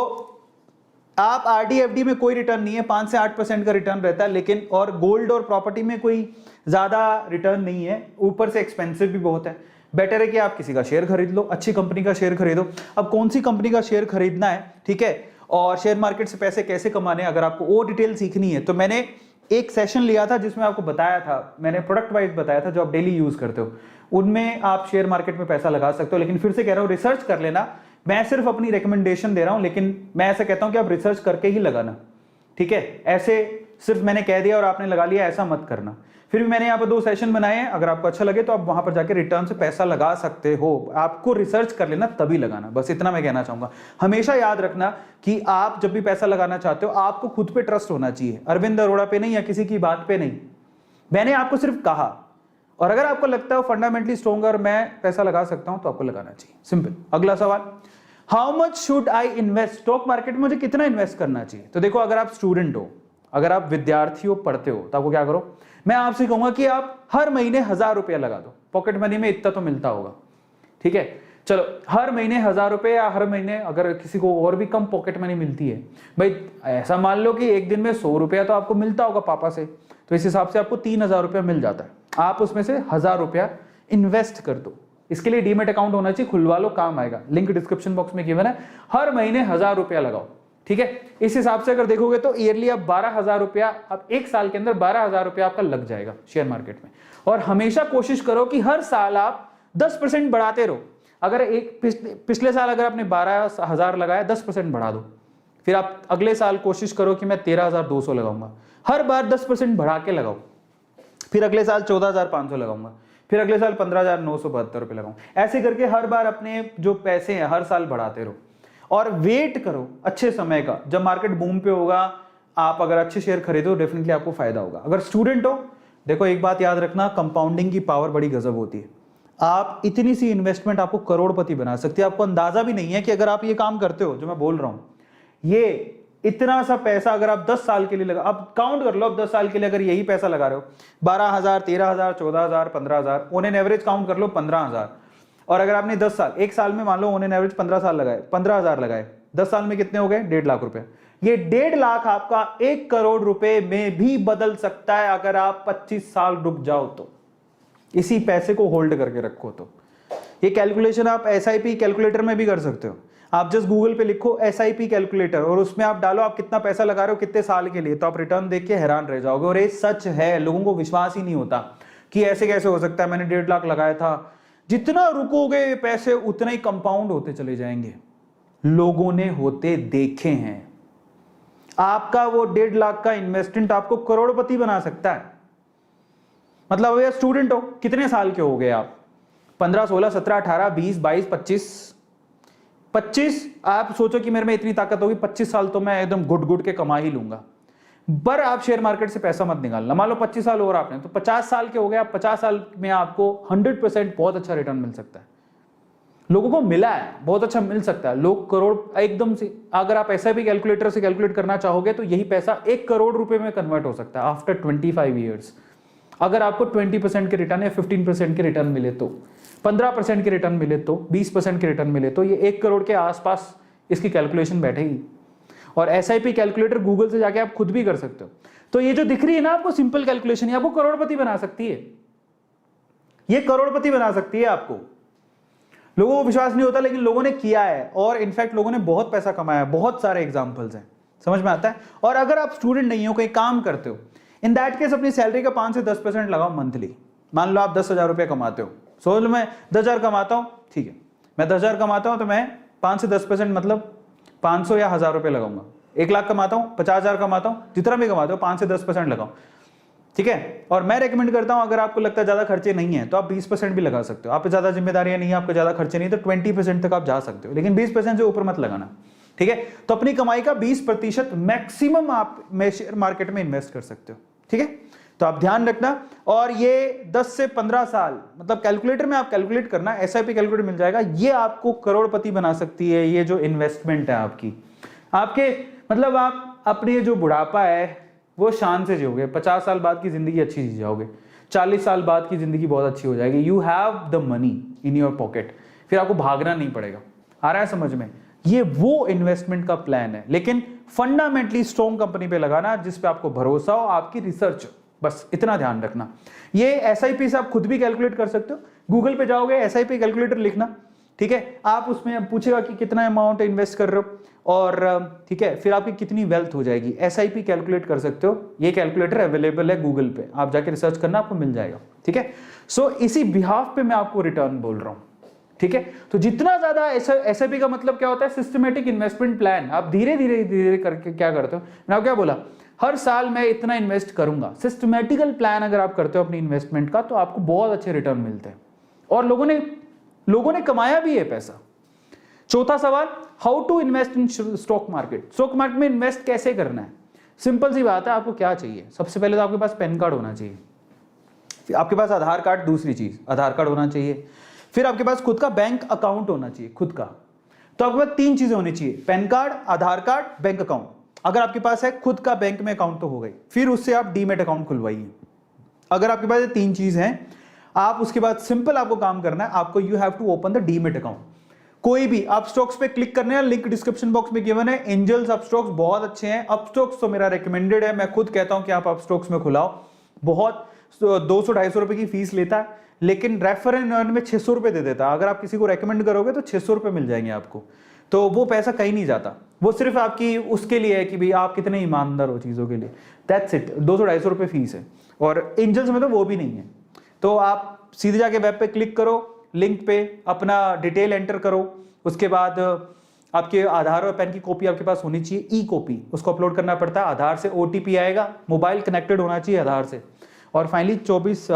आप आरडी एफडी में कोई रिटर्न नहीं है, 5 से 8% का रिटर्न रहता है, लेकिन और गोल्ड और प्रॉपर्टी में कोई ज्यादा रिटर्न नहीं है, ऊपर से एक्सपेंसिव भी बहुत है। बेटर है कि आप किसी का शेयर खरीद लो, अच्छी कंपनी का शेयर खरीदो। अब कौन सी कंपनी का शेयर खरीदना है, ठीक है, और शेयर मार्केट से पैसे कैसे कमाने, अगर आपको वो डिटेल सीखनी है तो मैंने एक सेशन लिया था जिसमें आपको बताया था, मैंने प्रोडक्ट वाइज बताया था जो आप डेली यूज करते हो, उनमें आप शेयर मार्केट में पैसा लगा सकते हो। लेकिन फिर से कह रहा हूं, रिसर्च कर लेना। मैं सिर्फ अपनी रिकमेंडेशन दे रहा हूं, लेकिन मैं ऐसा कहता हूं कि आप रिसर्च करके ही लगाना, ठीक है। ऐसे सिर्फ मैंने कह दिया और आपने लगा लिया, ऐसा मत करना। फिर भी मैंने यहाँ पर 2 सेशन बनाए हैं, अगर आपको अच्छा लगे तो आप वहां पर जाके रिटर्न से पैसा लगा सकते हो। आपको रिसर्च कर लेना तभी लगाना, बस इतना मैं कहना चाहूंगा। हमेशा याद रखना कि आप जब भी पैसा लगाना चाहते हो, आपको खुद पे ट्रस्ट होना चाहिए, अरविंद अरोड़ा पे नहीं या किसी की बात पे नहीं। मैंने आपको सिर्फ कहा, और अगर आपको लगता है फंडामेंटली स्ट्रॉन्गर मैं पैसा लगा सकता हूं तो आपको लगाना चाहिए, सिंपल। अगला सवाल, how much should I invest? Stock market में मुझे कितना इन्वेस्ट करना चाहिए? तो देखो, अगर आप स्टूडेंट हो, अगर आप विद्यार्थी हो, पढ़ते हो, तो आपको क्या करो, मैं आपसे कहूंगा कि आप हर महीने 1000 रुपया लगा दो। पॉकेट मनी में इतना तो मिलता होगा, ठीक है। चलो, हर महीने 1000 रुपये, या हर महीने अगर किसी को और भी कम पॉकेट मनी मिलती है, भाई ऐसा मान लो कि एक दिन में 100 रुपया तो आपको मिलता होगा पापा से, तो इस हिसाब से आपको 3000 रुपया मिल जाता है। आप उसमें से 1000 रुपया इन्वेस्ट कर दो। इसके लिए डीमेट अकाउंट होना चाहिए, खुलवा लो, काम आएगा। लिंक डिस्क्रिप्शन बॉक्स में गिवन है। हर महीने 1000 रुपया लगाओ, ठीक है। इस हिसाब से अगर देखोगे तो ईयरली अब 12000 रुपया, अब एक साल के अंदर 12000 रुपया आपका लग जाएगा शेयर मार्केट में। और हमेशा कोशिश करो कि हर साल आप 10% बढ़ाते रहो। अगर एक पिछले साल अगर आपने 12000 लगाया, 10% बढ़ा दो। फिर आप अगले साल कोशिश करो कि मैं 13200 लगाऊंगा, हर बार 10% बढ़ा के लगाओ। फिर अगले साल 14500 लगाऊंगा, फिर अगले साल 15972 रुपये लगाऊंगा। ऐसे करके हर बार अपने जो पैसे हैं हर साल बढ़ाते रहो, और वेट करो अच्छे समय का, जब मार्केट बूम पे होगा। आप अगर अच्छे शेयर खरीदो, डेफिनेटली आपको फायदा होगा। अगर स्टूडेंट हो, देखो एक बात याद रखना, कंपाउंडिंग की पावर बड़ी गजब होती है। आप इतनी सी इन्वेस्टमेंट आपको करोड़पति बना सकती है। आपको अंदाजा भी नहीं है कि अगर आप ये काम करते हो जो मैं बोल रहा हूं, ये इतना सा पैसा अगर आप 10 साल के लिए लगा, अब काउंट कर लो, अब 10 साल के लिए अगर यही पैसा लगा रहे हो, 12000, 13000, 14000, 15000, ऑन एन एवरेज काउंट कर लो 15000। और अगर आपने 10 साल, एक साल में मान लो ऑन एन एवरेज 15 साल लगाए, 15000 लगाए, 10 साल में कितने हो गए? 1.5 लाख रुपए। ये 1.5 लाख आपका 1 करोड़ रुपए में भी बदल सकता है अगर आप 25 साल रुक जाओ तो, इसी पैसे को होल्ड करके रखो तो। ये कैलकुलेशन आप SIP कैलकुलेटर में भी कर सकते हो। आप जस्ट गूगल पे लिखो SIP कैलकुलेटर, और उसमें आप डालो आप कितना पैसा लगा रहे हो कितने साल के लिए, तो आप रिटर्न देख के हैरान रह जाओगे। और ये सच है, लोगों को विश्वास ही नहीं होता कि ऐसे कैसे हो सकता है, मैंने 1.5 लाख लगाया था। जितना रुकोगे पैसे उतना ही कंपाउंड होते चले जाएंगे। लोगों ने होते देखे हैं। आपका वो 1.5 लाख का इन्वेस्टमेंट आपको करोड़पति बना सकता है। मतलब अगर स्टूडेंट हो, कितने साल के हो गए आप? 15, 16, 17, 18, 20, 22, 25। आप सोचो कि मेरे में इतनी ताकत होगी, 25 साल तो मैं एकदम गुड के कमा ही लूंगा। पर आप शेयर मार्केट से पैसा मत निकालना। मान लो 25 साल और आपने, तो 50 साल के हो गए आप। 50 साल में आपको 100% बहुत अच्छा रिटर्न मिल सकता है। लोगों को मिला है, बहुत अच्छा मिल सकता है। लोग करोड़ एकदम से, अगर आप SIP कैलकुलेटर से कैलकुलेट करना चाहोगे तो यही पैसा 1 करोड़ रुपए में कन्वर्ट हो सकता है आफ्टर 25 ईयर्स। अगर आपको 20% के रिटर्न या 15% के रिटर्न मिले तो, 15% के रिटर्न मिले तो, 20% के रिटर्न मिले तो, ये 1 करोड़ के आसपास इसकी कैलकुलेशन बैठेगी। और SIP कैलकुलेटर गूगल से जाके आप खुद भी कर सकते हो। तो ये जो दिख रही है ना आपको सिंपल कैलकुलेशन, ये आपको करोड़पति बना सकती है। ये करोड़पति बना सकती है आपको। लोगों को विश्वास नहीं होता, लेकिन लोगों ने किया है, और इनफैक्ट लोगों ने बहुत पैसा कमाया है। बहुत सारे एग्जांपल्स हैं, समझ में आता है। और अगर आप स्टूडेंट नहीं हो, कहीं काम करते हो, इन दैट केस अपनी सैलरी का 5 से 10% लगाओ मंथली। मान लो आप 10,000 रुपये कमाते हो, सोच लो मैं 10,000 कमाता हूँ, ठीक है, मैं 10,000 कमाता हूँ तो मैं 5 से 10% मतलब 500 या 1,000 रुपये लगाऊंगा। 1 लाख कमाता हूँ, 50,000 कमाता हूँ, जितना भी कमाते हो 5 से 10% लगाओ, ठीक है। और मैं रेकमेंड करता हूं, अगर आपको लगता है ज्यादा खर्चे नहीं है तो आप 20% भी लगा सकते हो। आप पे ज्यादा जिम्मेदारियां नहीं है, आपको ज्यादा खर्चे नहीं, तो 20% तक आप जा सकते हो, लेकिन 20% से ऊपर मत लगाना, ठीक है। तो अपनी कमाई का 20% मैक्सिमम आप शेयर मार्केट में इन्वेस्ट कर सकते हो, ठीक है। तो आप ध्यान रखना। और ये 10 से 15 साल, मतलब कैलकुलेटर में आप कैलकुलेट करना, SIP कैलकुलेटर मिल जाएगा, ये आपको करोड़पति बना सकती है। ये जो इन्वेस्टमेंट है आपके मतलब आप अपने जो बुढ़ापा है वो शान से जियोगे। 50 साल बाद की जिंदगी अच्छी जी जाओगे, 40 साल बाद की जिंदगी बहुत अच्छी हो जाएगी। You have the money in your pocket, फिर आपको भागना नहीं पड़ेगा। आ रहा है समझ में? ये वो इन्वेस्टमेंट का प्लान है, लेकिन फंडामेंटली स्ट्रॉन्ग कंपनी पे लगाना जिस पे आपको भरोसा हो, आपकी रिसर्च, बस इतना ध्यान रखना। ये SIP से आप खुद भी कैलकुलेट कर सकते हो। गूगल पे जाओगे, SIP कैलकुलेटर लिखना, ठीक है। आप उसमें पूछेगा कि कितना अमाउंट इन्वेस्ट कर रहे हो, और ठीक है, फिर आपकी कितनी वेल्थ हो जाएगी, SIP कैलकुलेट कर सकते हो। ये कैलकुलेटर अवेलेबल है गूगल पे, आप जाके रिसर्च करना, आपको मिल जाएगा, ठीक है। सो इसी बिहाफ पे मैं आपको रिटर्न बोल रहा हूं, ठीक है। तो जितना ज्यादा SIP का मतलब क्या होता है, सिस्टमेटिक इन्वेस्टमेंट प्लान। आप धीरे धीरे करके क्या करते हो, मैंने क्या बोला, हर साल मैं इतना इन्वेस्ट करूंगा। सिस्टमेटिकल प्लान अगर आप करते हो अपनी इन्वेस्टमेंट का, तो आपको बहुत अच्छे रिटर्न मिलते हैं, और लोगों ने कमाया भी है पैसा। चौथा सवाल, how to invest in stock market. Stock market में इन्वेस्ट कैसे करना है? सिंपल सी बात है, आपको क्या चाहिए? सबसे पहले तो आपके पास पैन कार्ड होना चाहिए, फिर आपके पास आधार कार्ड, दूसरी चीज आधार कार्ड होना चाहिए, फिर आपके पास खुद का बैंक अकाउंट होना चाहिए, खुद का। तो आपके पास 3 चीजें होनी चाहिए, पैन कार्ड, आधार कार्ड, बैंक अकाउंट। अगर आपके पास है खुद का बैंक में अकाउंट तो हो गई, फिर उससे आप डीमेट अकाउंट खुलवाइए। अगर आपके पास ये 3 चीज हैं, आप उसके बाद सिंपल आपको काम करना है, आपको you have to open the demat account. कोई भी अपस्टॉक्स पे क्लिक करने हैं, लिंक डिस्क्रिप्शन बॉक्स में गिवन है। एंजल्स अपस्टॉक्स बहुत अच्छे हैं, अपस्टॉक्स तो मेरा रिकमेंडेड है। मैं खुद कहता हूं कि आप अपस्टॉक्स में खुलाओ। बहुत 200-250 रुपए की फीस लेता है, लेकिन रेफर एंड अर्न में 600 रुपए दे देता है। अगर आप किसी को रेकमेंड करोगे तो 600 रुपए मिल जाएंगे आपको। तो वो पैसा कहीं नहीं जाता, वो सिर्फ आपकी उसके लिए है कि भाई आप कितने ईमानदार हो चीजों के लिए, दैट्स इट। 200-250 रुपए फीस है, और एंजल्स में तो वो भी नहीं है। तो आप सीधे जाके वेब पे क्लिक करो, लिंक पे अपना डिटेल एंटर करो, उसके बाद आपके आधार और पैन की कॉपी आपके पास होनी चाहिए, ई कॉपी, उसको अपलोड करना पड़ता है। आधार से OTP आएगा, मोबाइल कनेक्टेड होना चाहिए आधार से, और फाइनली 48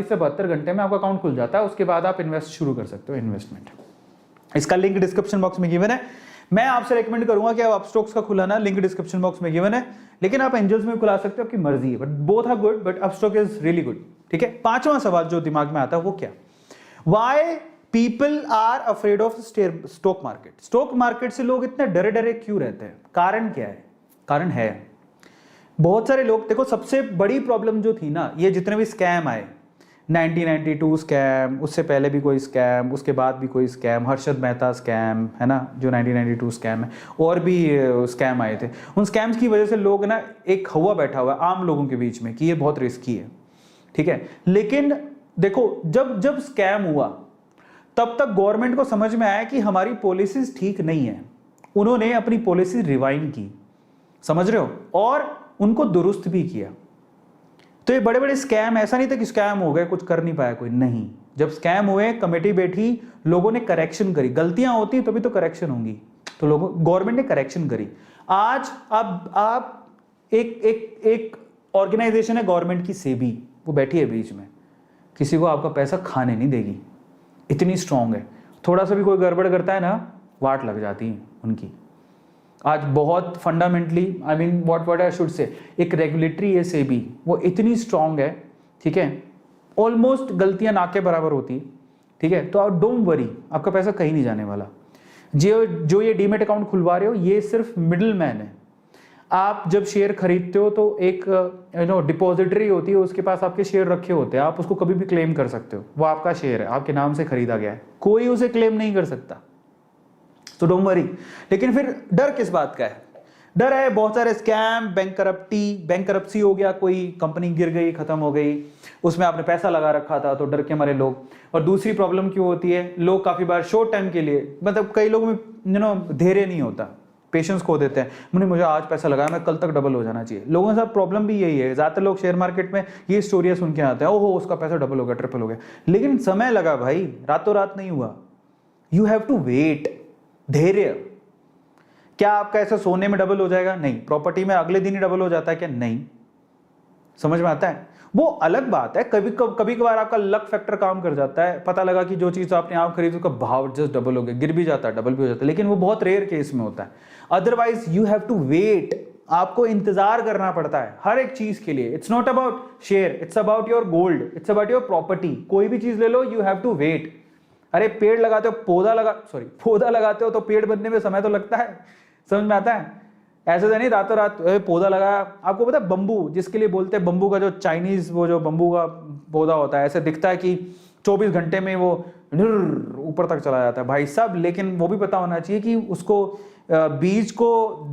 से 72 घंटे में आपका अकाउंट खुल जाता है। उसके बाद आप इन्वेस्ट शुरू कर सकते हो, इन्वेस्टमेंट। इसका लिंक डिस्क्रिप्शन बॉक्स में गिवन है। मैं आपसे रेकमेंड करूंगा कि आप अपस्टॉक्स का खुलाना, लिंक डिस्क्रिप्शन बॉक्स में गिवन है, लेकिन आप एंजल्स में खुला सकते हो, आपकी मर्जी है, but both are good, but Upstock is really good, ठीक है। 5वां सवाल जो दिमाग में आता है वो क्या, why people are afraid of stock market. Stock market से लोग इतने डरे डरे क्यों रहते हैं? कारण क्या है? कारण है बहुत सारे लोग, देखो सबसे बड़ी प्रॉब्लम जो थी ना, ये जितने भी स्कैम आए, 1992 स्कैम, उससे पहले भी कोई स्कैम, उसके बाद भी कोई स्कैम, हर्षद मेहता स्कैम है ना, जो 1992 स्कैम है, और भी स्कैम आए थे। उन स्कैम्स की वजह से लोग ना, एक हवा बैठा हुआ है आम लोगों के बीच में कि ये बहुत रिस्की है, ठीक है। लेकिन देखो, जब स्कैम हुआ तब तक गवर्नमेंट को समझ में आया कि हमारी पॉलिसीज ठीक नहीं है। उन्होंने अपनी पॉलिसी रिवाइंड की, समझ रहे हो, और उनको दुरुस्त भी किया। तो ये बड़े बड़े स्कैम, ऐसा नहीं था कि स्कैम हो गए, कुछ कर नहीं पाया कोई, नहीं। जब स्कैम हुए, कमेटी बैठी, लोगों ने करेक्शन करी। गलतियां होती हैं तभी तो करेक्शन होंगी, तो लोगों, गवर्नमेंट ने करेक्शन करी। आज अब आप एक ऑर्गेनाइजेशन है गवर्नमेंट की, सेबी, वो बैठी है बीच में, किसी को आपका पैसा खाने नहीं देगी, इतनी स्ट्रांग है। थोड़ा सा भी कोई गड़बड़ करता है ना, वाट लग जाती है उनकी। आज बहुत fundamentally, I mean what I should say, एक रेगुलेटरी है सेबी, वो इतनी स्ट्रांग है, ठीक है, ऑलमोस्ट गलतियां ना के बराबर होती, ठीक है। तो आप डोंट वरी, आपका पैसा कहीं नहीं जाने वाला। जो ये डीमेट अकाउंट खुलवा रहे हो, ये सिर्फ मिडिल मैन है। आप जब शेयर खरीदते हो तो एक डिपॉजिटरी होती है, उसके पास आपके शेयर रखे होते हैं, आप उसको कभी भी क्लेम कर सकते हो, वो आपका शेयर है, आपके नाम से खरीदा गया है, कोई उसे क्लेम नहीं कर सकता। तो डोंट वरी। लेकिन फिर डर किस बात का है? डर है बहुत सारे स्कैम, बैंक करप्सी हो गया, कोई कंपनी गिर गई, खत्म हो गई, उसमें आपने पैसा लगा रखा था तो डर के मारे लोग। और दूसरी प्रॉब्लम क्यों होती है, लोग काफी बार शॉर्ट टाइम के लिए, मतलब कई लोगों में धैर्य नहीं होता, पेशेंस खो देते हैं, मुझे आज पैसा लगाया, मैं कल तक डबल हो जाना चाहिए। लोगों के साथ प्रॉब्लम भी यही है, ज्यादातर लोग शेयर मार्केट में ये स्टोरियां सुन के आते हैं, ओहो उसका पैसा डबल हो गया, ट्रिपल हो गया, लेकिन समय लगा भाई, रातों रात नहीं हुआ। यू हैव टू वेट, धैर्य। क्या आपका ऐसा सोने में डबल हो जाएगा? नहीं। प्रॉपर्टी में अगले दिन ही डबल हो जाता है क्या? नहीं। समझ में आता है? वो अलग बात है, कभी कभार आपका लक फैक्टर काम कर जाता है, पता लगा कि जो चीज आपने आप खरीदी उसका भाव जस्ट डबल हो गया, गिर भी जाता है, डबल भी हो जाता है, लेकिन वो बहुत रेयर केस में होता है। Otherwise you have to wait, आपको इंतजार करना पड़ता है हर एक चीज के लिए। It's not about share, it's about your gold, it's about your property. कोई भी चीज ले लो, यू हैव टू वेट। अरे पेड़ लगाते हो, पौधा लगाते हो तो पेड़ बनने में समय तो लगता है, समझ में आता है? ऐसे तो नहीं रातों रात पौधा लगाया। आपको पता है बंबू, जिसके लिए बोलते हैं बंबू का जो चाइनीज वो जो बंबू का पौधा होता है, ऐसे दिखता है कि 24 घंटे में वो ऊपर तक चला जाता है भाई साहब, लेकिन वो भी पता होना चाहिए कि उसको बीज को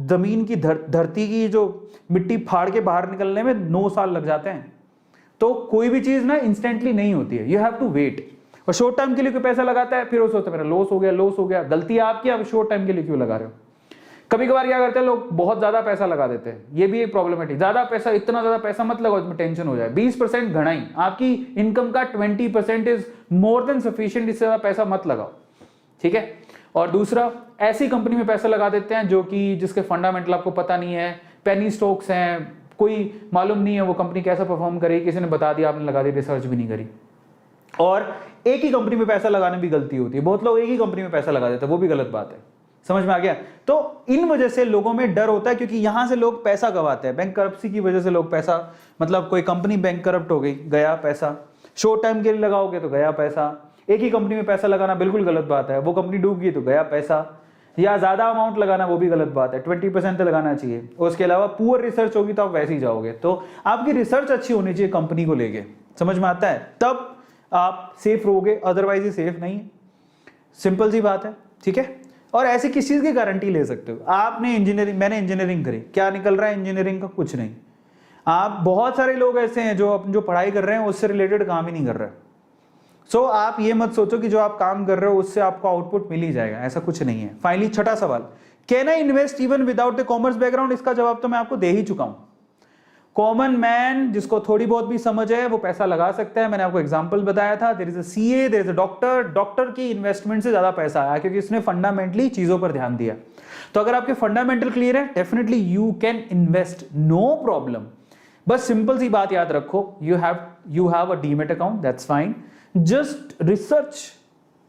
जमीन की धरती की जो मिट्टी फाड़ के बाहर निकलने में 9 साल लग जाते हैं। तो कोई भी चीज ना इंस्टेंटली नहीं होती है, यू हैव टू वेट। और शॉर्ट टाइम के लिए कोई पैसा लगाता है, फिर वो सोचता है मेरा लॉस हो गया। गलती आपकी, आप शॉर्ट टाइम के लिए क्यों लगा रहे हो? कभी कभार क्या करते हैं लोग, बहुत ज्यादा पैसा लगा देते हैं, ये भी एक प्रॉब्लमेटिक। ज्यादा पैसा, इतना ज्यादा पैसा मत लगाओ, इसमें टेंशन हो जाए। 20% घना ही, आपकी इनकम का 20% इज मोर देन सफिशिएंट, इससे ज्यादा पैसा मत लगाओ, ठीक है? और दूसरा, ऐसी कंपनी में पैसा लगा देते हैं जो कि जिसके फंडामेंटल आपको पता नहीं है, पेनी स्टॉक्स हैं, कोई मालूम नहीं है वो कंपनी कैसा परफॉर्म करेगी, किसी ने बता दिया, आपने लगा दी, रिसर्च भी नहीं करी। और एक ही कंपनी में पैसा लगाने भी गलती होती है, बहुत लोग एक ही कंपनी में पैसा लगा देते हैं, वो भी गलत बात है। समझ में आ गया? तो इन वजह से लोगों में डर होता है, क्योंकि यहां से लोग पैसा गवाते हैं। बैंक करप्सी की वजह से लोग पैसा, मतलब कोई कंपनी बैंक करप्ट हो गई, गया पैसा। शॉर्ट टाइम के लिए लगाओगे तो गया पैसा। एक ही कंपनी में पैसा लगाना बिल्कुल गलत बात है, वो कंपनी डूब गई तो गया पैसा। या ज्यादा अमाउंट लगाना वो भी गलत बात है, 20% लगाना चाहिए। उसके अलावा पुअर रिसर्च होगी तो आप वैसे ही जाओगे। तो आपकी रिसर्च अच्छी होनी चाहिए कंपनी को लेके, समझ में आता है? तब आप सेफ रहोगे, अदरवाइज ही सेफ नहीं है। सिंपल सी बात है, ठीक है? और ऐसे किस चीज की गारंटी ले सकते हो? आपने इंजीनियरिंग, मैंने इंजीनियरिंग करी, क्या निकल रहा है इंजीनियरिंग का? कुछ नहीं। आप, बहुत सारे लोग ऐसे हैं जो पढ़ाई कर रहे हैं उससे रिलेटेड काम ही नहीं कर रहे। सो आप ये मत सोचो कि जो आप काम कर रहे हो उससे आपको आउटपुट मिल ही जाएगा, ऐसा कुछ नहीं है। फाइनली छठा सवाल, can I invest even without the commerce background? इसका जवाब तो मैं आपको दे ही चुका हूं। कॉमन मैन जिसको थोड़ी बहुत भी समझ है वो पैसा लगा सकता है। मैंने आपको एग्जांपल बताया था, there is a CA, there is a doctor की इन्वेस्टमेंट से ज्यादा पैसा आया क्योंकि उसने फंडामेंटली चीजों पर ध्यान दिया। तो अगर आपके फंडामेंटल क्लियर है, definitely you can invest, no problem. बस सिंपल सी बात याद रखो, you have a demat account, that's fine. Just research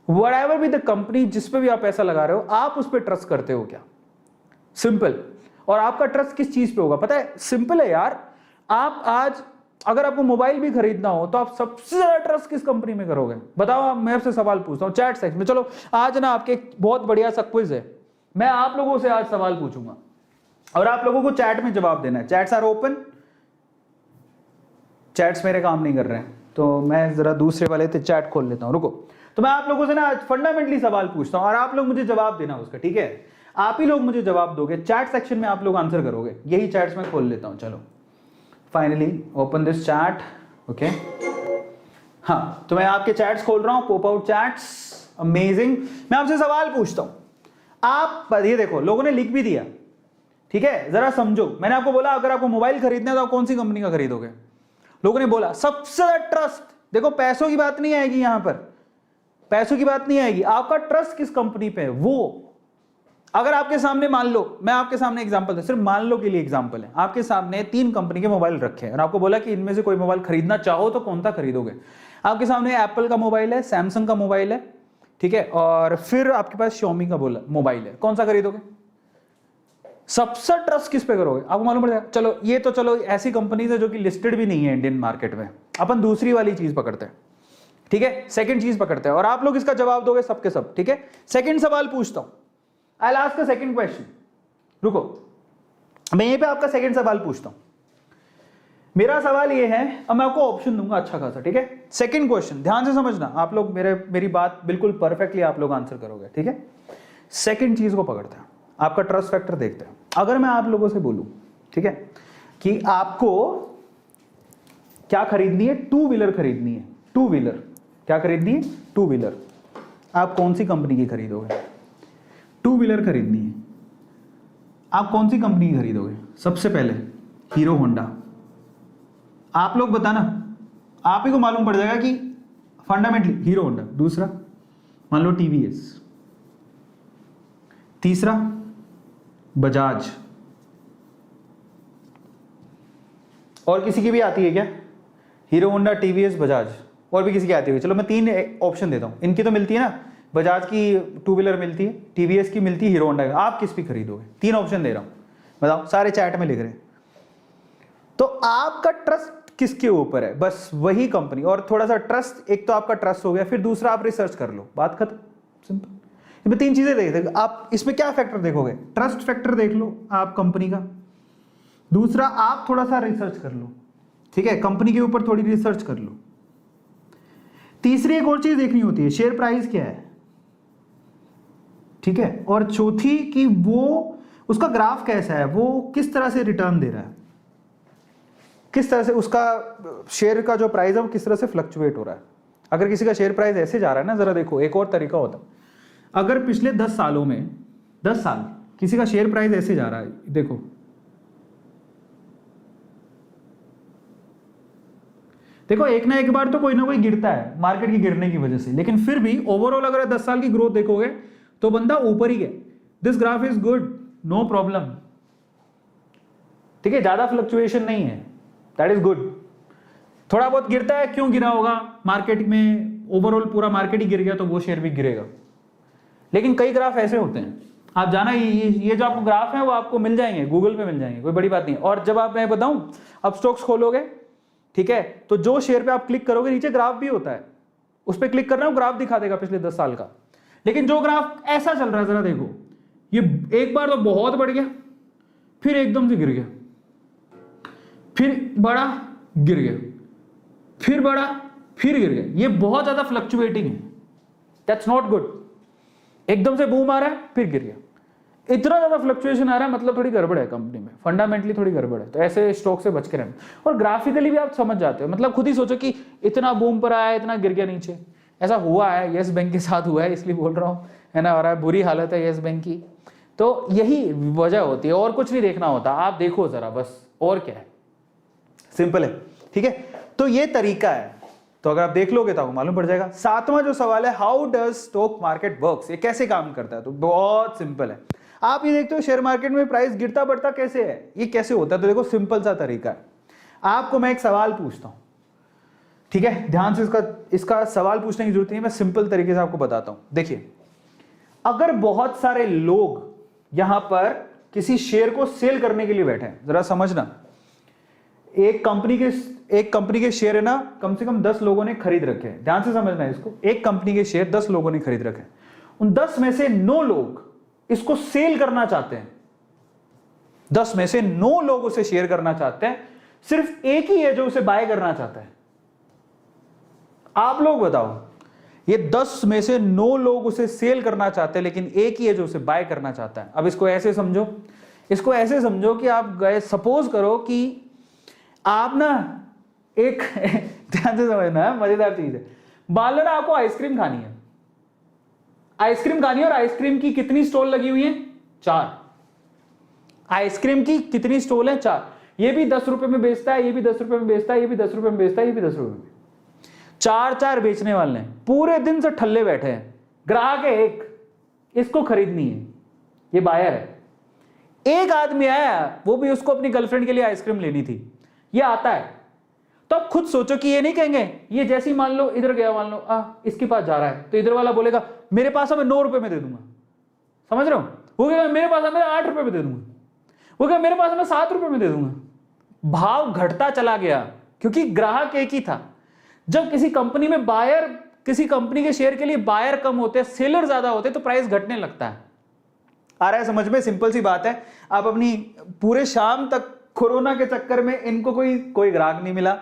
whatever be the company जिस पे भी आप पैसा लगा रहे हो, आप उस पर ट्रस्ट करते हो क्या? सिंपल। और आपका ट्रस्ट किस चीज पे होगा पता है? सिंपल है यार। आप आज अगर आपको मोबाइल भी खरीदना हो तो आप सबसे ज्यादा ट्रस्ट किस कंपनी में करोगे? बताओ। मैं आपसे सवाल पूछता हूं चैट सेक्शन में। चलो आज ना आपके एक बहुत बढ़िया सा क्विज है, मैं आप लोगों से आज सवाल पूछूंगा और आप लोगों को चैट में जवाब देना है। Chats are open. चैट्स मेरे काम नहीं कर रहे हैं तो मैं जरा दूसरे वाले थे चैट खोल लेता हूं, रुको। तो मैं आप लोगों से ना आज फंडामेंटली सवाल पूछता हूं और आप लोग मुझे जवाब देना उसका, ठीक है? आप ही लोग मुझे जवाब दोगे, चैट सेक्शन में आप लोग आंसर करोगे। यही चैट्स में खोल लेता हूं। चलो finally open this chat, okay. हाँ, तो मैं आपके चैट्स खोल रहा हूं, पॉप आउट चैट्स, अमेजिंग। मैं आपसे सवाल पूछता हूं, आप ये देखो लोगों ने लिख भी दिया, ठीक है? जरा समझो। मैंने आपको बोला अगर आपको मोबाइल खरीदना है तो आप कौन सी कंपनी का खरीदोगे? लोगों ने बोला सबसे ज्यादा ट्रस्ट। देखो पैसों की बात नहीं आएगी यहां पर, पैसों की बात नहीं आएगी, आपका ट्रस्ट किस कंपनी पे है वो। अगर आपके सामने, मान लो मैं आपके सामने एग्जांपल दूं, सिर्फ मान लो के लिए एग्जांपल है, आपके सामने 3 कंपनी के मोबाइल रखे हैं और आपको बोला कि इनमें से कोई मोबाइल खरीदना चाहो तो कौन सा खरीदोगे? आपके सामने एप्पल का मोबाइल है, सैमसंग का मोबाइल है, ठीक है, और फिर आपके पास श्योमी का मोबाइल है, कौन सा खरीदोगे? सबसे ट्रस्ट किस पे करोगे? आपको मालूम पड़ जाएगा। चलो ये तो चलो ऐसी कंपनीज है जो कि लिस्टेड भी नहीं है इंडियन मार्केट में, अपन दूसरी वाली चीज पकड़ते हैं, ठीक है? सेकंड चीज पकड़ते हैं और आप लोग इसका जवाब दोगे सबके सब, ठीक है? सेकंड सवाल पूछता हूं, I will ask a second question. रुको, मैं यहीं पे आपका सेकंड सवाल पूछता हूं। मेरा सवाल ये है, अब मैं आपको ऑप्शन दूंगा अच्छा खासा, ठीक है? सेकंड क्वेश्चन ध्यान से समझना, आप लोग मेरी बात बिल्कुल परफेक्टली आप लोग आंसर करोगे, ठीक है? सेकंड चीज को पकड़ते हैं, आपका ट्रस्ट फैक्टर देखते हैं। अगर मैं आप लोगों से बोलूं, ठीक है, कि आपको क्या खरीदनी है, टू व्हीलर खरीदनी है, टू व्हीलर क्या खरीदनी है, टू व्हीलर, आप कौन सी कंपनी की खरीदोगे? टू व्हीलर खरीदनी है, आप कौन सी कंपनी की खरीदोगे? सबसे पहले हीरो होंडा। आप लोग बताना, आप ही को मालूम पड़ जाएगा कि फंडामेंटली हीरो होंडा। दूसरा मान लो टीवीएस। तीसरा बजाज। और किसी की भी आती है क्या? हीरो होंडा, टीवीएस, बजाज, और भी किसी की आती है? चलो मैं 3 ऑप्शन देता हूं। इनकी तो मिलती है ना, बजाज की टू व्हीलर मिलती है, टीवीएस की मिलती है, हीरो होंडा की। आप किस भी खरीदोगे? 3 ऑप्शन दे रहा हूं, बताओ, सारे चैट में लिख रहे हैं। तो आपका ट्रस्ट किसके ऊपर है? बस वही कंपनी। और थोड़ा सा ट्रस्ट, एक तो आपका ट्रस्ट हो गया, फिर दूसरा आप रिसर्च कर लो, बात खत्म, सिंपल। इसमें 3 चीजें देखते, आप इसमें क्या फैक्टर देखोगे? ट्रस्ट फैक्टर देख लो आप कंपनी का, दूसरा आप थोड़ा सा रिसर्च कर लो, ठीक है, कंपनी के ऊपर थोड़ी रिसर्च कर लो। तीसरी एक और चीज देखनी होती है, शेयर प्राइस क्या है, ठीक है, और चौथी कि वो उसका ग्राफ कैसा है, वो किस तरह से रिटर्न दे रहा है, किस तरह से उसका शेयर का जो प्राइस है वो किस तरह से फ्लक्चुएट हो रहा है। अगर किसी का शेयर प्राइस ऐसे जा रहा है ना, जरा देखो, एक और तरीका होता है, अगर पिछले 10 सालों में 10 साल किसी का शेयर प्राइस ऐसे जा रहा है, देखो देखो, एक ना एक बार तो कोई ना कोई गिरता है मार्केट की गिरने की वजह से, लेकिन फिर भी ओवरऑल अगर 10 साल की ग्रोथ देखोगे तो बंदा ऊपर ही गया। This graph is good, no problem, ठीक है, ज्यादा फ्लक्चुएशन नहीं है, दैट इज गुड। थोड़ा बहुत गिरता है, क्यों गिरा होगा? मार्केट में ओवरऑल पूरा मार्केट ही गिर गया तो वो शेयर भी गिरेगा। लेकिन कई ग्राफ ऐसे होते हैं, आप जाना, ये जो आपको ग्राफ है वो आपको मिल जाएंगे, गूगल पे मिल जाएंगे, कोई बड़ी बात नहीं। और जब आप, मैं बताऊं, अब स्टॉक्स खोलोगे, ठीक है, तो जो शेयर पे आप क्लिक करोगे नीचे ग्राफ भी होता है, उस पर क्लिक करना, वो ग्राफ दिखा देगा पिछले 10 साल का। लेकिन जो ग्राफ ऐसा चल रहा है, जरा देखो, ये एक बार तो बहुत बढ़ गया, फिर एकदम से गिर गया, फिर बड़ा, गिर गया, फिर बड़ा, फिर गिर गया, ये बहुत ज्यादा फ्लक्चुएटिंग है, दैट्स नॉट गुड। एकदम से बूम आ रहा है, फिर गिर गया, इतना ज्यादा फ्लक्चुएशन आ रहा है, मतलब थोड़ी गड़बड़ है कंपनी में, फंडामेंटली थोड़ी गड़बड़ है। तो ऐसे स्टॉक से बच के रहना। और ग्राफिकली भी आप समझ जाते हो, मतलब खुद ही सोचो कि इतना बूम पर आया, इतना गिर गया नीचे, ऐसा हुआ है, यस बैंक के साथ हुआ है, इसलिए बोल रहा हूँ, है ना, और बुरी हालत है यस बैंक की। तो यही वजह होती है, और कुछ नहीं देखना होता, आप देखो जरा बस, और क्या है, सिंपल है, ठीक है। तो ये तरीका है, तो अगर आप देख लोगे तो आपको मालूम पड़ जाएगा। 7वां जो सवाल है, how does stock market works, ये कैसे काम करता है? तो बहुत सिंपल है, आप ये देखते हो शेयर मार्केट में प्राइस गिरता बढ़ता कैसे है, ये कैसे होता है? तो देखो, सिंपल सा तरीका है। आपको मैं एक सवाल पूछता हूं, ठीक है, ध्यान से इसका सवाल पूछने की जरूरत नहीं है, मैं सिंपल तरीके से आपको बताता हूं। देखिए, अगर बहुत सारे लोग यहां पर किसी शेयर को सेल करने के लिए बैठे हैं, जरा समझना, एक कंपनी के शेयर है ना, कम से कम 10 लोगों ने खरीद रखे हैं, ध्यान से समझना है इसको। एक कंपनी के शेयर 10 लोगों ने खरीद रखे हैं, उन 10 में से 9 लोग इसको सेल करना चाहते हैं, 10 में से 9 लोग उसे शेयर करना चाहते हैं, सिर्फ एक ही है जो उसे बाय करना चाहता है। आप लोग बताओ, ये 10 में से 9 लोग उसे सेल करना चाहते हैं, लेकिन एक ही है जो उसे बाय करना चाहता है। अब इसको ऐसे समझो, इसको ऐसे समझो कि आप गए, सपोज करो कि आप ना एक ध्यान से समझना है, मजेदार चीज है, मान लो ना आपको आइसक्रीम खानी है, आइसक्रीम खानी है, और आइसक्रीम की कितनी स्टॉल लगी हुई है? 4। आइसक्रीम की कितनी स्टॉल है? 4। ये भी 10 रुपए में बेचता है, ये भी 10 रुपए में बेचता है, ये भी 10 रुपए में बेचता है, ये भी 10 रुपए में। 4 बेचने वाले हैं, पूरे दिन से ठल्ले बैठे हैं, ग्राहक है एक, इसको खरीदनी है, ये बायर है। एक आदमी आया, वो भी उसको अपनी गर्लफ्रेंड के लिए आइसक्रीम लेनी थी, ये आता है, तो आप खुद सोचो कि ये नहीं कहेंगे, ये जैसे ही मान लो इधर गया, मान लो इसके पास जा रहा है, तो इधर वाला बोलेगा मेरे पास है, मैं 9 रुपए में दे दूंगा, समझ रहे हो? वो कहेगा मेरे पास है, मैं 8 रुपए में दे दूंगा, वो कहेगा मेरे पास है, मैं 7 रुपए में दे दूंगा। भाव घटता चला गया, क्योंकि ग्राहक एक ही था। जब किसी कंपनी में बायर, किसी कंपनी के शेयर के लिए बायर कम होते हैं, सेलर ज्यादा होते हैं, तो प्राइस घटने लगता है। आ रहा है समझ में? सिंपल सी बात है। आप अपनी पूरे शाम तक कोरोना के चक्कर में इनको कोई ग्राहक नहीं मिला,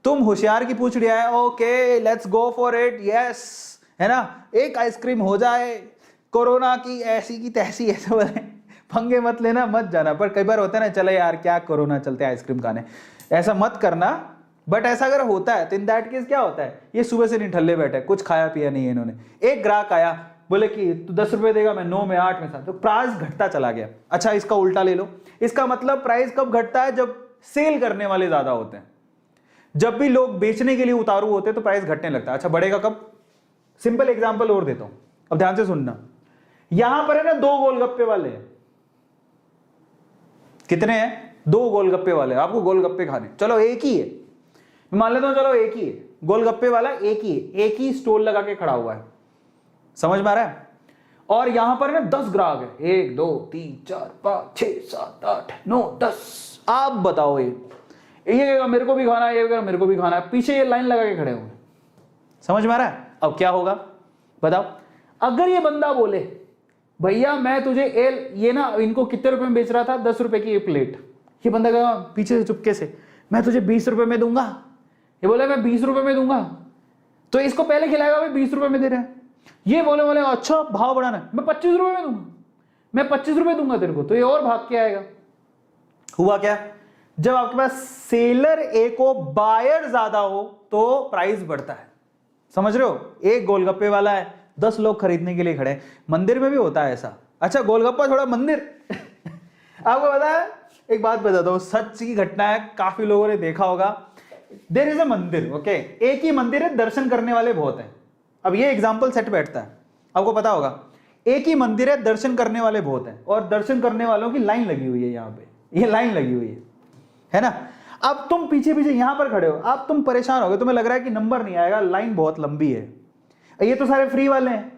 तुम होशियार की पूछ लिया है, okay let's go for it, yes, है ना, एक आइसक्रीम हो जाए, कोरोना की ऐसी की तैसी, ऐसे बोले, पंगे मत लेना, मत जाना। पर कई बार होता है ना, चले यार क्या कोरोना चलते आइसक्रीम खाने, ऐसा मत करना। बट ऐसा अगर होता है तो इन दैट केस क्या होता है, ये सुबह से निठल्ले बैठे, कुछ खाया पिया नहीं है इन्होंने। एक ग्राहक आया, बोले कि तू 10 रुपए देगा, मैं 9 में 8 में 7, तो प्राइस घटता चला गया। अच्छा इसका उल्टा ले लो, इसका मतलब प्राइस कब घटता है, जब सेल करने वाले ज्यादा होते हैं। जब भी लोग बेचने के लिए उतारू होते हैं तो प्राइस घटने लगता है। अच्छा बढ़ेगा कब? सिंपल एग्जांपल और देता हूं, अब ध्यान से सुनना। यहां पर है ना 2 गोलगप्पे वाले हैं, कितने हैं? 2 गोलगप्पे वाले, आपको गोलगप्पे खाने, चलो एक ही है, मान लेता हूं, चलो एक ही है, गोलगप्पे वाला एक ही है, एक ही स्टॉल लगा के खड़ा हुआ है, समझ में आ रहा है? और यहां पर ना 10 ग्राहक है, 1 2 3 4 5 6 7 8 9 10। आप बताओ, ये कहेगा मेरे को भी खाना है, ये कहेगा मेरे को भी खाना है, पीछे ये लाइन लगा के खड़े हुए, समझ में आ रहा है? अब क्या होगा बताओ? अगर ये बंदा बोले भैया मैं तुझे ये ना इनको कितने रुपए में बेच रहा था, 10 रुपए की ये प्लेट, ये बंदा कहेगा पीछे से चुपके से मैं तुझे 20 रुपए में दूंगा, ये बोले मैं 20 रुपए में दूंगा, तो इसको पहले खिलाएगा भाई 20 रुपए में दे रहे हैं। ये बोले अच्छा भाव बढ़ाना, मैं 25 रुपए में दूंगा, मैं 25 रुपए दूंगा तेरे को, तो ये और भाग के आएगा। हुआ क्या? जब आपके पास सेलर एक हो, बायर ज्यादा हो, तो प्राइस बढ़ता है, समझ रहे हो? एक गोलगप्पे वाला है, 10 लोग खरीदने के लिए खड़े हैं। मंदिर में भी होता है ऐसा। अच्छा गोलगप्पा छोड़ा मंदिर आपको पता है, एक बात बताता हूं, सच की घटना है, काफी लोगों ने देखा होगा। देयर इज अ मंदिर, ओके, एक ही मंदिर है, दर्शन करने वाले बहुत हैं। अब ये एग्जाम्पल सेट बैठता है, आपको पता होगा, एक ही मंदिर है, दर्शन करने वाले बहुत हैं, और दर्शन करने वालों की लाइन लगी हुई है, यहाँ पे ये लाइन लगी हुई है ना? अब तुम पीछे पीछे यहां पर खड़े हो, अब तुम परेशान हो गए, तुम्हें लग रहा है कि नंबर नहीं आएगा, लाइन बहुत लंबी है, ये तो सारे फ्री वाले हैं।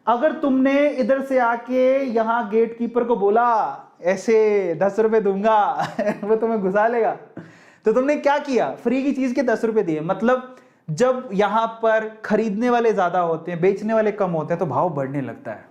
अगर तुमने इधर से आके यहां गेट कीपर को बोला ऐसे 10 रुपए दूंगा वो तुम्हें घुसा लेगा। तो तुमने क्या किया, फ्री की चीज के 10 रुपए दिए। मतलब जब यहां पर खरीदने वाले ज्यादा होते हैं, बेचने वाले कम होते हैं, तो भाव बढ़ने लगता है।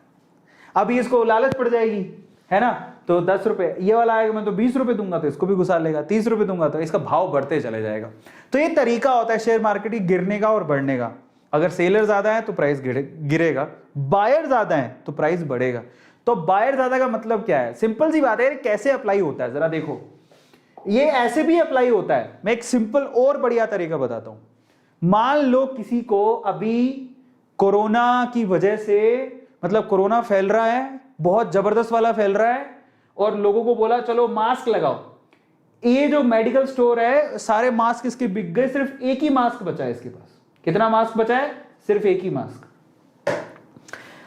अभी इसको लालच पड़ जाएगी, है ना, तो 10 रुपए, ये वाला आएगा मैं तो 20 रुपए दूंगा, तो इसको भी घुसा लेगा, 30 रुपए दूंगा, तो इसका भाव बढ़ते चले जाएगा। तो ये तरीका होता है शेयर मार्केट की गिरने का और बढ़ने का। अगर सेलर ज्यादा है तो प्राइस गिरेगा, बायर ज्यादा है तो प्राइस बढ़ेगा। तो बायर ज्यादा का मतलब क्या है? सिंपल सी बात है, कैसे अप्लाई होता है जरा देखो। ये ऐसे भी अप्लाई होता है, मैं एक सिंपल और बढ़िया तरीका बताता हूं। मान लो किसी को अभी कोरोना की वजह से, मतलब कोरोना फैल रहा है, बहुत जबरदस्त वाला फैल रहा है, और लोगों को बोला चलो मास्क लगाओ। ये जो मेडिकल स्टोर है, सारे मास्क इसके बिक गए, सिर्फ एक ही मास्क बचा है इसके पास। कितना मास्क बचा है? सिर्फ एक ही मास्क।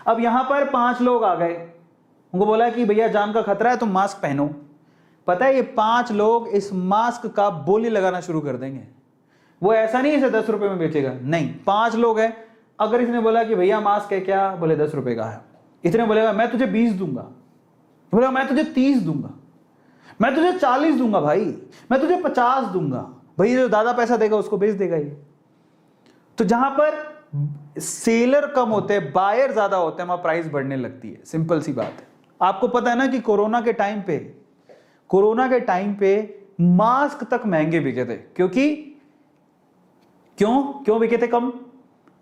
अब यहां पर 5 लोग आ गए, उनको बोला कि भैया जान का खतरा है, तुम मास्क पहनो। पता है ये 5 लोग इस मास्क का बोली लगाना शुरू कर देंगे। वो ऐसा नहीं इसे 10 रुपए में बेचेगा, नहीं, 5 लोग हैं। अगर इसने बोला कि भैया मास्क है क्या, बोले 10 रुपए का है, इतने बोलेगा मैं तुझे 20 दूंगा, बोलेगा मैं तुझे 30 दूंगा, मैं तुझे 40 दूंगा भाई, मैं तुझे 50 दूंगा। भाई जो ज्यादा पैसा देगा उसको बेच देगा ये। तो जहां पर सेलर कम होते हैं, बायर ज्यादा होते हैं, वहां प्राइस बढ़ने लगती है। सिंपल सी बात है। आपको पता है ना कि कोरोना के टाइम पे मास्क तक महंगे बिके थे, क्योंकि क्यों बिके थे कम?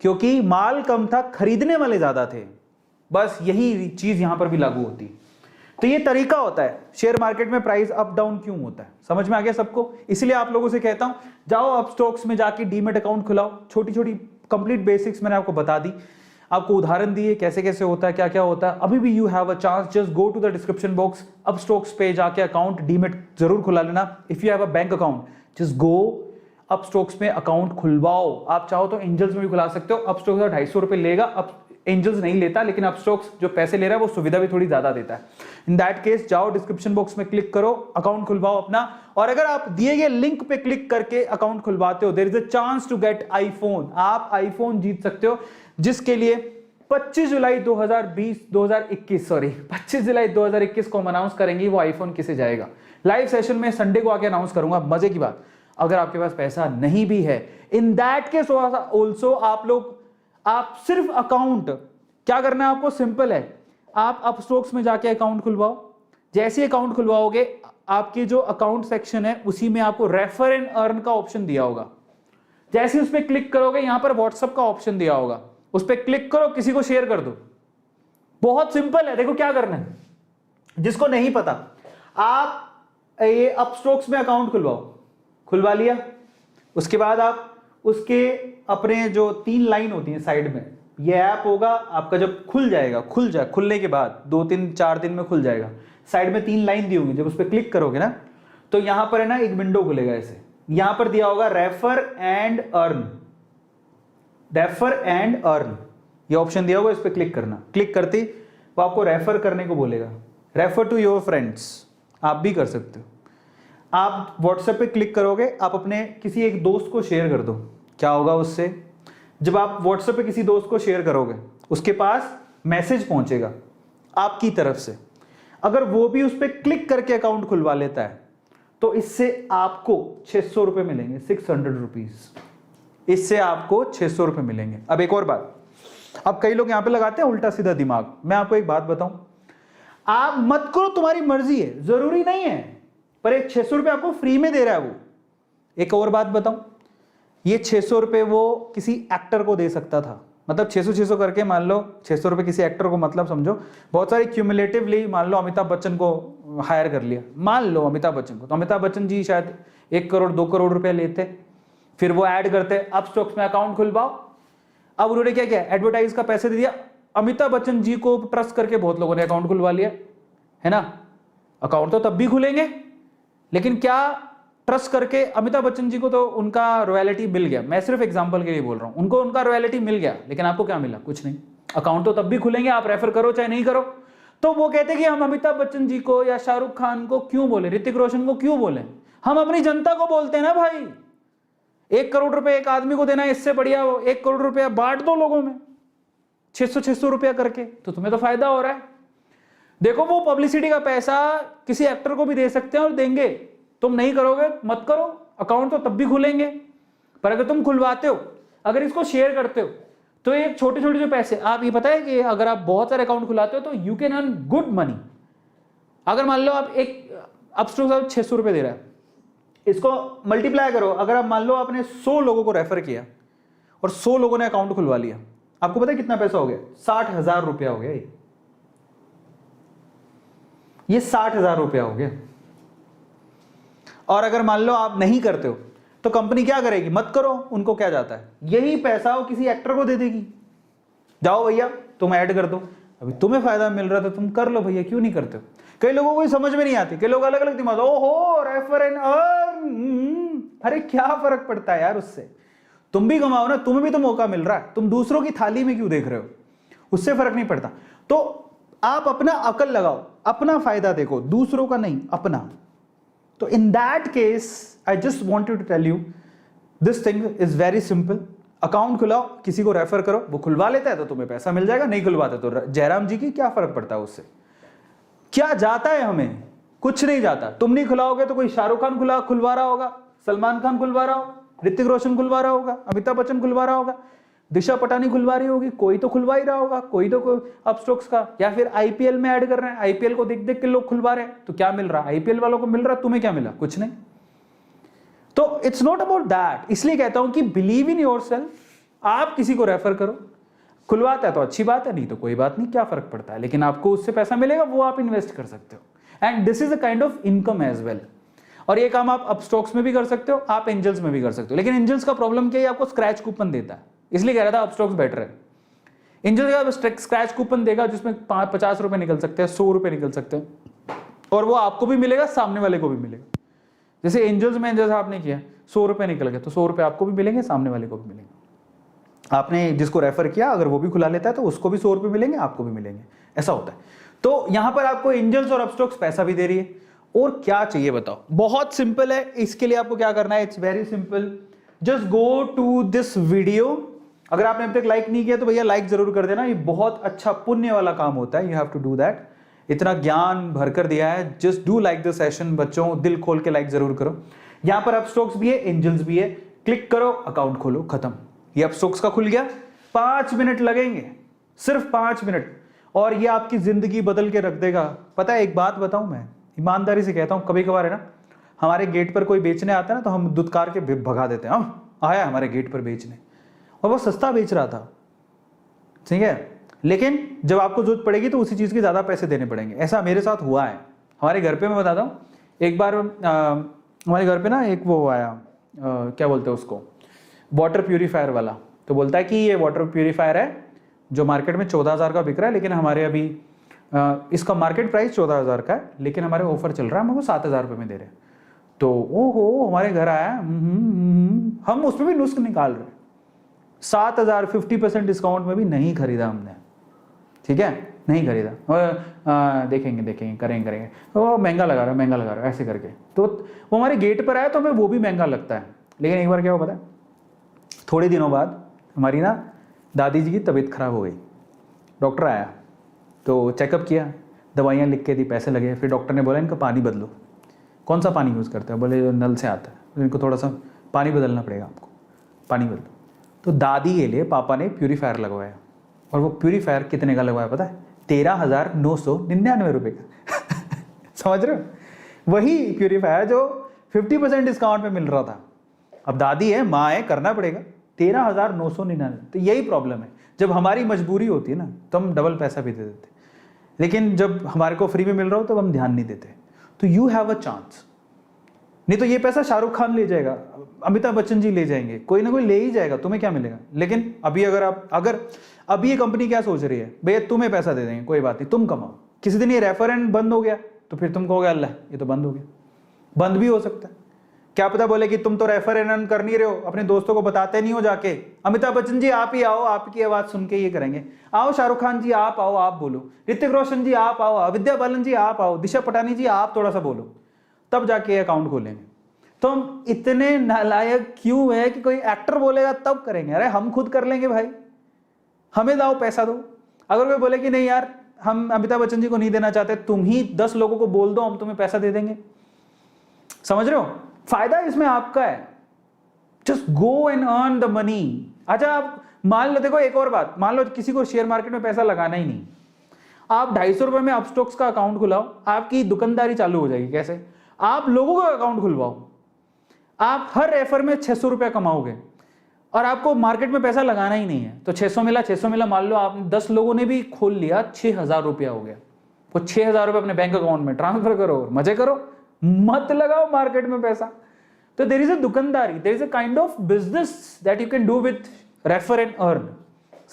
क्योंकि माल कम था, खरीदने वाले ज्यादा थे। बस यही चीज यहां पर भी लागू होती है। तो ये तरीका होता है शेयर मार्केट में प्राइस अप डाउन क्यों होता है। समझ में आ गया सबको? इसलिए आप लोगों से कहता हूं, जाओ अप स्टॉक्स में जाके डीमेट अकाउंट खुलाओ। छोटी छोटी कंप्लीट बेसिक्स मैंने आपको बता दी, आपको उदाहरण दिए कैसे कैसे होता है, क्या क्या होता है। अभी भी you have a chance, just go to the description box, Upstox पे जाके अकाउंट डीमेट जरूर खुला लेना। If you have a bank account, just go Upstox में अकाउंट खुलवाओ। आप चाहो तो एंजल्स में भी खुला सकते हो। अप स्टॉक्स का 250 रुपए लेगा, अब एंजल्स नहीं लेता, लेकिन अप स्टॉक्स जो पैसे ले रहा है वो सुविधा भी थोड़ी ज्यादा देता है। इन दैट केस जाओ डिस्क्रिप्शन बॉक्स में क्लिक करो, अकाउंट खुलवाओ अपना। और अगर आप दिए गए लिंक पे क्लिक करके अकाउंट खुलवाते हो, there is a chance to get iPhone. आप आईफोन जीत सकते हो, जिसके लिए 25 जुलाई 2021 को हम अनाउंस करेंगे वो आईफोन किसे जाएगा। लाइव सेशन में संडे को आके अनाउंस करूंगा। मजे की बात, अगर आपके पास पैसा नहीं भी है, इन दैट केस ऑल्सो आप सिर्फ अकाउंट, क्या करना है आपको? सिंपल है, आप अप स्टॉक्स में जाके अकाउंट खुलवाओ। जैसे ही अकाउंट खुलवाओगे, आपके जो अकाउंट सेक्शन है उसी में आपको रेफर एंड अर्न का ऑप्शन दिया होगा। जैसे ही उस पर क्लिक करोगे, यहां पर व्हाट्सएप का ऑप्शन दिया होगा, उस पर क्लिक करो, किसी को शेयर कर दो। बहुत सिंपल है। देखो क्या करना है, जिसको नहीं पता, आप ये अपस्टॉक्स में अकाउंट खुलवा लिया, उसके बाद आप उसके अपने जो 3 लाइन होती हैं साइड में, ये ऐप होगा आपका, जब खुलने के बाद 2-3-4 दिन में खुल जाएगा, साइड में 3 लाइन दी होंगी, जब उस पर क्लिक करोगे ना तो यहां पर है ना एक विंडो खुलेगा ऐसे, यहां पर दिया होगा रेफर एंड अर्न, ये ऑप्शन दिया होगा, इस पर क्लिक करना, क्लिक करते ही वो आपको रेफर करने को बोलेगा, रेफर टू योर फ्रेंड्स, आप भी कर सकते हो। आप व्हाट्सएप पे क्लिक करोगे, आप अपने किसी एक दोस्त को शेयर कर दो, क्या होगा उससे, जब आप व्हाट्सएप पे किसी दोस्त को शेयर करोगे उसके पास मैसेज पहुंचेगा आपकी तरफ से, अगर वो भी उस पर क्लिक करके अकाउंट खुलवा लेता है तो इससे आपको 600 रुपए मिलेंगे, 600 रुपीज, इससे आपको 600 रुपए मिलेंगे। अब एक और बात, अब कई लोग यहां पे लगाते हैं उल्टा सीधा दिमाग, मैं आपको एक बात बताऊं, आप मत करो, तुम्हारी मर्जी है, जरूरी नहीं है, पर एक 600 रुपए आपको फ्री में दे रहा है वो। एक और बात बताऊं, ये 600 रुपए वो किसी एक्टर को दे सकता था, मतलब 600 करके मान लो 600 रुपए किसी एक्टर को, मतलब समझो बहुत सारे क्यूमुलेटिवली, मान लो अमिताभ बच्चन को हायर कर लिया, मान लो अमिताभ बच्चन को, तो अमिताभ बच्चन जी शायद 1 करोड़ 2 करोड़ रुपए लेते, फिर वो ऐड करते अपस्टॉक्स में अकाउंट खुलवाओ। अब उन्होंने क्या किया, एडवर्टाइज का पैसे दे दिया, अमिताभ बच्चन जी को ट्रस्ट करके बहुत लोगों ने अकाउंट खुलवा लिया, है ना। अकाउंट तो तब भी खुलेंगे, लेकिन क्या ट्रस्ट करके अमिताभ बच्चन जी को तो उनका रॉयल्टी मिल गया, मैं सिर्फ एग्जांपल के लिए बोल रहा हूं, उनको उनका रॉयल्टी मिल गया, लेकिन आपको क्या मिला, कुछ नहीं। अकाउंट तो तब भी खुलेंगे, आप रेफर करो चाहे नहीं करो। तो वो कहते कि हम अमिताभ बच्चन जी को या शाहरुख खान को क्यों बोले, ऋतिक रोशन को क्यों बोले, हम अपनी जनता को बोलते हैं ना भाई। 1 करोड़ रुपए एक आदमी को देना है, इससे बढ़िया 1 करोड़ रुपया बांट दो लोगों में 600 रुपया करके, तो तुम्हें तो फायदा हो रहा है। देखो वो पब्लिसिटी का पैसा किसी एक्टर को भी दे सकते हैं और देंगे, तुम नहीं करोगे मत करो, अकाउंट तो तब भी खुलेंगे। पर अगर तुम खुलवाते हो, अगर इसको शेयर करते हो, तो ये छोटे छोटे जो पैसे, आप ये पता है कि अगर आप बहुत सारे अकाउंट खुलाते हो तो you can earn good money. अगर मान लो आप एक अपस्टॉक्स 600 रुपए दे रहा है, इसको मल्टीप्लाई करो, अगर आप मान लो आपने 100 लोगों को रेफर किया और 100 लोगों ने अकाउंट खुलवा लिया, आपको पता है कितना पैसा हो गया, 60,000 रुपया हो गया। ये 60,000 रुपया हो गया। और अगर मान लो आप नहीं करते हो तो कंपनी क्या करेगी, मत करो, उनको क्या जाता है, यही पैसा वो किसी एक्टर को दे देगी, जाओ भैया तुम ऐड कर दो, अभी तुम्हें फायदा मिल रहा था तुम कर लो भैया, क्यों नहीं करते हो। कई लोगों को समझ में नहीं आती, कई लोग अलग अलग दिमाग, ओहो रेफर एंड अर्न, अरे क्या फर्क पड़ता है यार उससे, तुम भी कमाओ ना, तुम्हें भी तो मौका मिल रहा है, तुम दूसरों की थाली में क्यों देख रहे हो, उससे फर्क नहीं पड़ता। तो आप अपना अकल लगाओ, अपना फायदा देखो, दूसरों का नहीं, अपना। तो in that case I just wanted to tell you this thing is very simple. Account खुलाओ, किसी को रेफर करो, वो खुलवा लेता है तो तुम्हें पैसा मिल जाएगा, नहीं खुलवाता तो जयराम जी की क्या फर्क पड़ता है उससे, क्या जाता है हमें, कुछ नहीं जाता। तुम नहीं खुलाओगे तो कोई शाहरुख खान खुलवा रहा होगा, सलमान खान खुलवा रहा होगा, ऋतिक रोशन खुलवा रहा होगा, अमिताभ बच्चन खुलवा रहा होगा, दिशा पटानी खुलवा रही होगी, कोई तो खुलवा ही रहा होगा, कोई तो अपस्टॉक्स का, या फिर आईपीएल में ऐड कर रहे हैं, आईपीएल को देख देख के लोग खुलवा रहे हैं, तो क्या मिल रहा है, आईपीएल वालों को मिल रहा है, तुम्हें क्या मिला, कुछ नहीं। तो इट्स नॉट अबाउट दैट, इसलिए कहता हूं कि बिलीव इन योरसेल्फ, आप किसी को रेफर करो, खुलवाता है तो अच्छी बात है, नहीं तो कोई बात नहीं, क्या फर्क पड़ता है, लेकिन आपको उससे पैसा मिलेगा, वो आप इन्वेस्ट कर सकते हो, and this is a kind of income as well. और ये काम आप अपस्टॉक्स में भी कर सकते हो, आप एंजल्स में भी कर सकते हो, लेकिन एंजल्स का प्रॉब्लम क्या है, आपको स्क्रैच कूपन देता है, इसलिए कह रहा था अपस्टॉक्स बेटर है। एंजल्स का स्क्रैच कूपन देगा जिसमें 50 रुपए निकल सकते हैं, 100 रुपए निकल सकते हैं, और वो आपको भी मिलेगा, सामने वाले को भी मिलेगा। जैसे एंजल्स में जैसा आपने किया 100 रुपए निकल गए, तो 100 रुपए आपको भी मिलेंगे, सामने वाले को भी मिलेंगे। आपने जिसको रेफर किया अगर वो भी खुला लेता है तो उसको भी 100 रुपए मिलेंगे, आपको भी मिलेंगे, ऐसा होता है। तो यहां पर आपको एंजल्स और अपस्टॉक्स पैसा भी दे रही है, और क्या चाहिए बताओ, बहुत सिंपल है। इसके लिए आपको क्या करना है, it's very simple, just go to this video. अगर आपने अभी तक लाइक नहीं किया तो भैया लाइक जरूर कर देना, ये बहुत अच्छा पुण्य वाला काम होता है, you have to do that. इतना ज्ञान भरकर दिया है, just do like the session. बच्चों दिल खोल के लाइक जरूर करो। यहां पर अपस्टॉक्स भी है, एंजल्स भी है, क्लिक करो, अकाउंट खोलो, खत्म। ये अपस्टॉक्स का खुल गया, 5 मिनट लगेंगे, सिर्फ 5 मिनट, और ये आपकी जिंदगी बदल के रख देगा। पता है एक बात बताऊं, मैं ईमानदारी से कहता हूं, कभी कभार है ना, हमारे गेट पर कोई बेचने आता है ना, तो हम दुत्कार के भगा देते हैं, आया हमारे गेट पर बेचने, और वो सस्ता बेच रहा था, ठीक है, लेकिन जब आपको जरूरत पड़ेगी तो उसी चीज़ के ज़्यादा पैसे देने पड़ेंगे। ऐसा मेरे साथ हुआ है हमारे घर पे। मैं बताता हूँ, एक बार हमारे घर पे ना एक वो आया, क्या बोलते हैं उसको, वाटर प्यूरीफायर वाला। तो बोलता है कि ये वाटर प्यूरीफायर है जो मार्केट में 14,000 का बिक रहा है, लेकिन हमारे अभी इसका मार्केट प्राइस 14,000 का है, लेकिन हमारे ऑफर चल रहा है, हम वो 7,000 रुपये में दे रहे हैं। तो ओहो हमारे घर आया, हम उसमें भी नुस्ख निकाल रहे हैं। 7,000 50% डिस्काउंट में भी नहीं खरीदा हमने, ठीक है, नहीं खरीदा। देखेंगे करेंगे, वो महंगा लगा रहा है ऐसे करके। तो वो हमारे गेट पर आया तो हमें वो भी महंगा लगता है। लेकिन एक बार क्या हुआ पता है, थोड़े दिनों बाद हमारी ना दादी जी की तबीयत खराब हो गई। डॉक्टर आया तो चेकअप किया, दवाइयाँ लिख के दी, पैसे लगे। फिर डॉक्टर ने बोला इनका पानी बदलो। कौन सा पानी यूज़ करते हो? बोले जो नल से आता है। तो इनको थोड़ा सा पानी बदलना पड़ेगा, आपको पानी बदलो। तो दादी के लिए पापा ने प्यूरीफायर लगवाया, और वो प्यूरीफायर कितने का लगवाया पता है? 13,999 रुपये का। समझ रहे हो? वही प्यूरीफायर जो 50% डिस्काउंट में मिल रहा था। अब दादी है, माँ है, करना पड़ेगा। 13,999। तो यही प्रॉब्लम है, जब हमारी मजबूरी होती है ना तो हम डबल पैसा भी दे देते, लेकिन जब हमारे को फ्री में मिल रहा हो तो हम ध्यान नहीं देते। तो यू हैव अ चांस। नहीं तो ये पैसा शाहरुख खान ले जाएगा, अमिताभ बच्चन जी ले जाएंगे, कोई ना कोई ले ही जाएगा, तुम्हें क्या मिलेगा। लेकिन अभी अगर अभी ये कंपनी क्या सोच रही है, भैया तुम्हें पैसा दे देंगे, कोई बात नहीं, तुम कमाओ। किसी दिन ये रेफरेंस बंद हो गया तो फिर तुम कहोगे अल्लाह ये तो बंद हो गया। बंद भी हो सकता है, क्या पता बोले कि तुम तो रेफर एंड कर नहीं रहे हो, अपने दोस्तों को बताते नहीं हो जाके, अमिताभ बच्चन जी आप ही आओ, आपकी आवाज सुन के ये करेंगे। आओ शाहरुख खान जी आप आओ, आप बोलो। ऋतिक रोशन जी आप आओ, विद्या बालन जी आप आओ, दिशा पटानी जी आप थोड़ा सा बोलो, तब जाके अकाउंट खोलेंगे। तो हम इतने नालायक क्यों है कि कोई एक्टर बोलेगा तब करेंगे? अरे हम खुद कर लेंगे भाई, हमें दाओ, पैसा दो। अगर कोई बोले कि नहीं यार हम अमिताभ बच्चन जी को नहीं देना चाहते, तुम ही 10 लोगों को बोल दो, हम तुम्हें पैसा दे देंगे। समझ रहे हो? फायदा इसमें आपका है। Just go and earn the money. अच्छा आप मान लो, देखो एक और बात, मान लो किसी को शेयर मार्केट में पैसा लगाना ही नहीं, आप 250 रुपए में अपस्टॉक्स का अकाउंट खुलाओ, आपकी दुकानदारी चालू हो जाएगी। कैसे? आप लोगों का अकाउंट खुलवाओ, आप हर रेफर में 600 रुपया कमाओगे, और आपको मार्केट में पैसा लगाना ही नहीं है। तो 600 मिला, मान लो आप 10 लोगों ने भी खोल लिया, 6,000 रुपया हो गया। वो 6,000 रुपये अपने बैंक अकाउंट में ट्रांसफर करो और मजे करो, मत लगाओ मार्केट में पैसा। तो देयर इज अ दुकानदारी, there is a kind of business that you can do with refer and earn.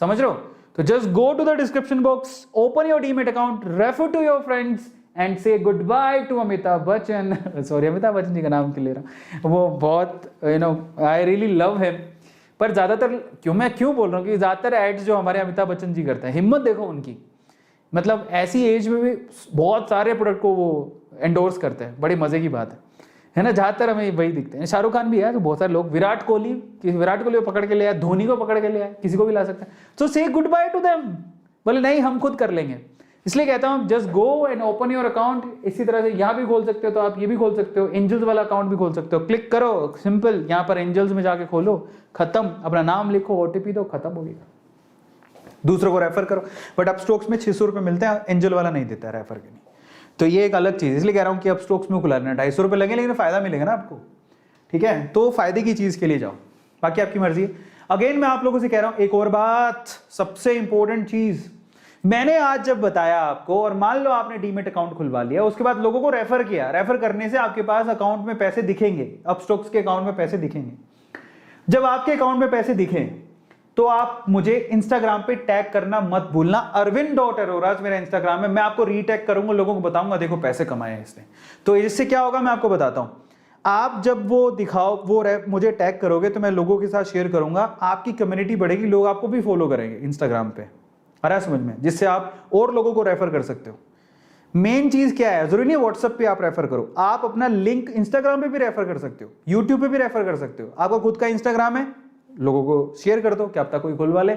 समझ रहे हो? तो just go to the description box, open your demat account, refer to your friends and say goodbye to Amitabh Bachchan. Sorry, Amitabh Bachchan ji का नाम क्यों ले रहा हूं, वो बहुत आई रियली लव हिम। पर ज्यादातर मैं क्यों बोल रहा हूँ कि ज्यादातर एड्स जो हमारे अमिताभ बच्चन जी करते हैं, हिम्मत देखो उनकी, मतलब ऐसी एज में भी बहुत सारे प्रोडक्ट को वो एंडोर्स करते हैं। बड़ी मजे की बात है ना? ज्यादातर हमें वही दिखते हैं। शाहरुख खान भी है तो बहुत सारे लोग, विराट कोहली को पकड़ के ले आया, धोनी को पकड़ के ले आया, किसी को भी ला सकता है। सो से गुड बाय टू देम, बोले नहीं हम खुद कर लेंगे। इसलिए कहता हूं just go and open your account. इसी तरह से यहाँ भी खोल सकते हो, तो आप ये भी खोल सकते हो, एंजल्स वाला अकाउंट भी खोल सकते हो। क्लिक करो, सिंपल, यहाँ पर एंजल्स में जाके खोलो, खत्म, अपना नाम लिखो, ओटीपी दो, खत्म हो गया। दूसरों को रेफर करो। बट अपस्टॉक्स में 600 रुपये मिलते हैं, एंजल वाला नहीं देता है रेफर के नहीं। तो ये एक अलग चीज, इसलिए कह रहा हूँ कि अपस्टॉक्स में खुलाना, 250 रुपये लगे लेकिन फायदा मिलेगा ना आपको, ठीक है? तो फायदे की चीज के लिए जाओ, बाकी आपकी मर्जी है। अगेन मैं आप लोगों से कह रहा हूं एक और बात, सबसे इंपॉर्टेंट चीज मैंने आज जब बताया आपको, और मान लो आपने डीमेट अकाउंट खुलवा लिया, उसके बाद लोगों को रेफर किया, रेफर करने से आपके पास अकाउंट में पैसे दिखेंगे, अपस्टॉक्स के अकाउंट में पैसे दिखेंगे। जब आपके अकाउंट में पैसे दिखें तो आप मुझे इंस्टाग्राम पे टैग करना मत भूलना, arvind.arora मेरा इंस्टाग्राम है, मैं आपको रीटैग करूंगा, लोगों को बताऊंगा देखो पैसे कमाए हैं इसने। तो इससे क्या होगा मैं आपको बताता हूं, आप जब वो दिखाओ, वो मुझे टैग करोगे तो मैं लोगों के साथ शेयर करूंगा, आपकी कम्युनिटी बढ़ेगी, लोग आपको भी फॉलो करेंगे इंस्टाग्राम पे, आ रहा है समझ में, जिससे आप और लोगों को रेफर कर सकते हो। मेन चीज क्या है, जरूरी नहीं है व्हाट्सएप पे आप रेफर करो, आप अपना लिंक इंस्टाग्राम पे भी रेफर कर सकते हो, यूट्यूब पे भी रेफर कर सकते हो। आपका खुद का इंस्टाग्राम है, लोगों को शेयर कर दो, क्या पता कोई खुलवा ले।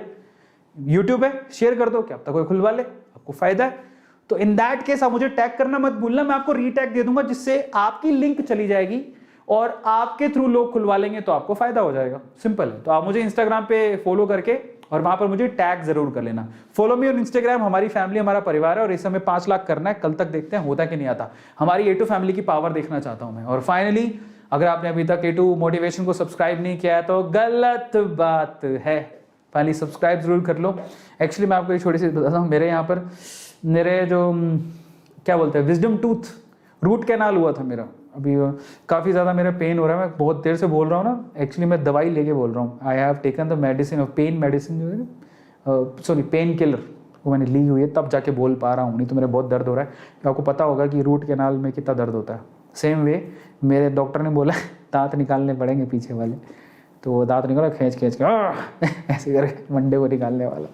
यूट्यूब है, शेयर कर दो, क्या पता कोई खुलवा ले, आपको फायदा है। तो इन दैट केस आप मुझे टैग करना मत भूलना, मैं आपको रीटैग दे दूंगा, जिससे आपकी लिंक चली जाएगी और आपके थ्रू लोग खुलवा लेंगे, तो आपको फायदा हो जाएगा। सिंपल है। तो आप मुझे इंस्टाग्राम पे फॉलो करके और वहां पर मुझे टैग जरूर कर लेना। फॉलो मी ऑन इंस्टाग्राम, हमारी फैमिली, हमारा परिवार है, और इस समय 5 लाख करना है, कल तक देखते हैं होता कि नहीं आता। हमारी A2 फैमिली की पावर देखना चाहता हूं मैं। और फाइनली, अगर आपने अभी तक A2 मोटिवेशन को सब्सक्राइब नहीं किया है तो गलत बात है, फाइनली सब्सक्राइब जरूर कर लो। एक्चुअली मैं आपको एक छोटी सी बताता हूँ, मेरे यहाँ पर मेरे जो क्या बोलते हैं विजडम टूथ रूट कैनाल हुआ था मेरा। अभी काफ़ी ज़्यादा मेरा पेन हो रहा है, मैं बहुत देर से बोल रहा हूँ ना, एक्चुअली मैं दवाई लेके बोल रहा हूँ। I have taken the medicine of pen medicine जो है ना, सॉरी पेन किलर, वो मैंने ली हुई है, तब जाके बोल पा रहा हूँ, नहीं तो मेरा बहुत दर्द हो रहा है। तो आपको पता होगा कि रूट कैनाल में कितना दर्द होता है। सेम वे मेरे डॉक्टर ने बोला दांत निकालने पड़ेंगे पीछे वाले, तो वो दांत निकाला खींच खींच के ऐसे करके मंडे को निकालने वाला।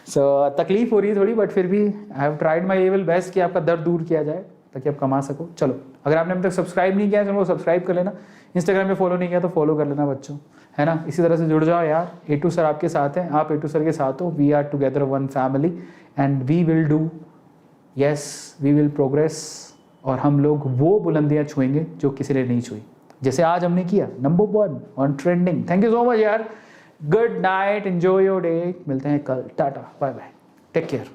सो तकलीफ हो रही है थोड़ी, बट फिर भी I have tried my level best कि आपका दर्द दूर किया जाए ताकि आप कमा सको। चलो, अगर आपने अभी तक सब्सक्राइब नहीं किया है चलो सब्सक्राइब कर लेना, इंस्टाग्राम पे फॉलो नहीं किया तो फॉलो कर लेना बच्चों, है ना। इसी तरह से जुड़ जाओ यार, A2 सर आपके साथ हैं, आप A2 सर के साथ हो। We are together one family and we will do, yes we will progress, और हम लोग वो बुलंदियां छुएंगे जो किसी ने नहीं छुई, जैसे आज हमने किया, number 1 on trending. Thank you so much यार, good night, enjoy your day, मिलते हैं कल, tata bye bye, take care.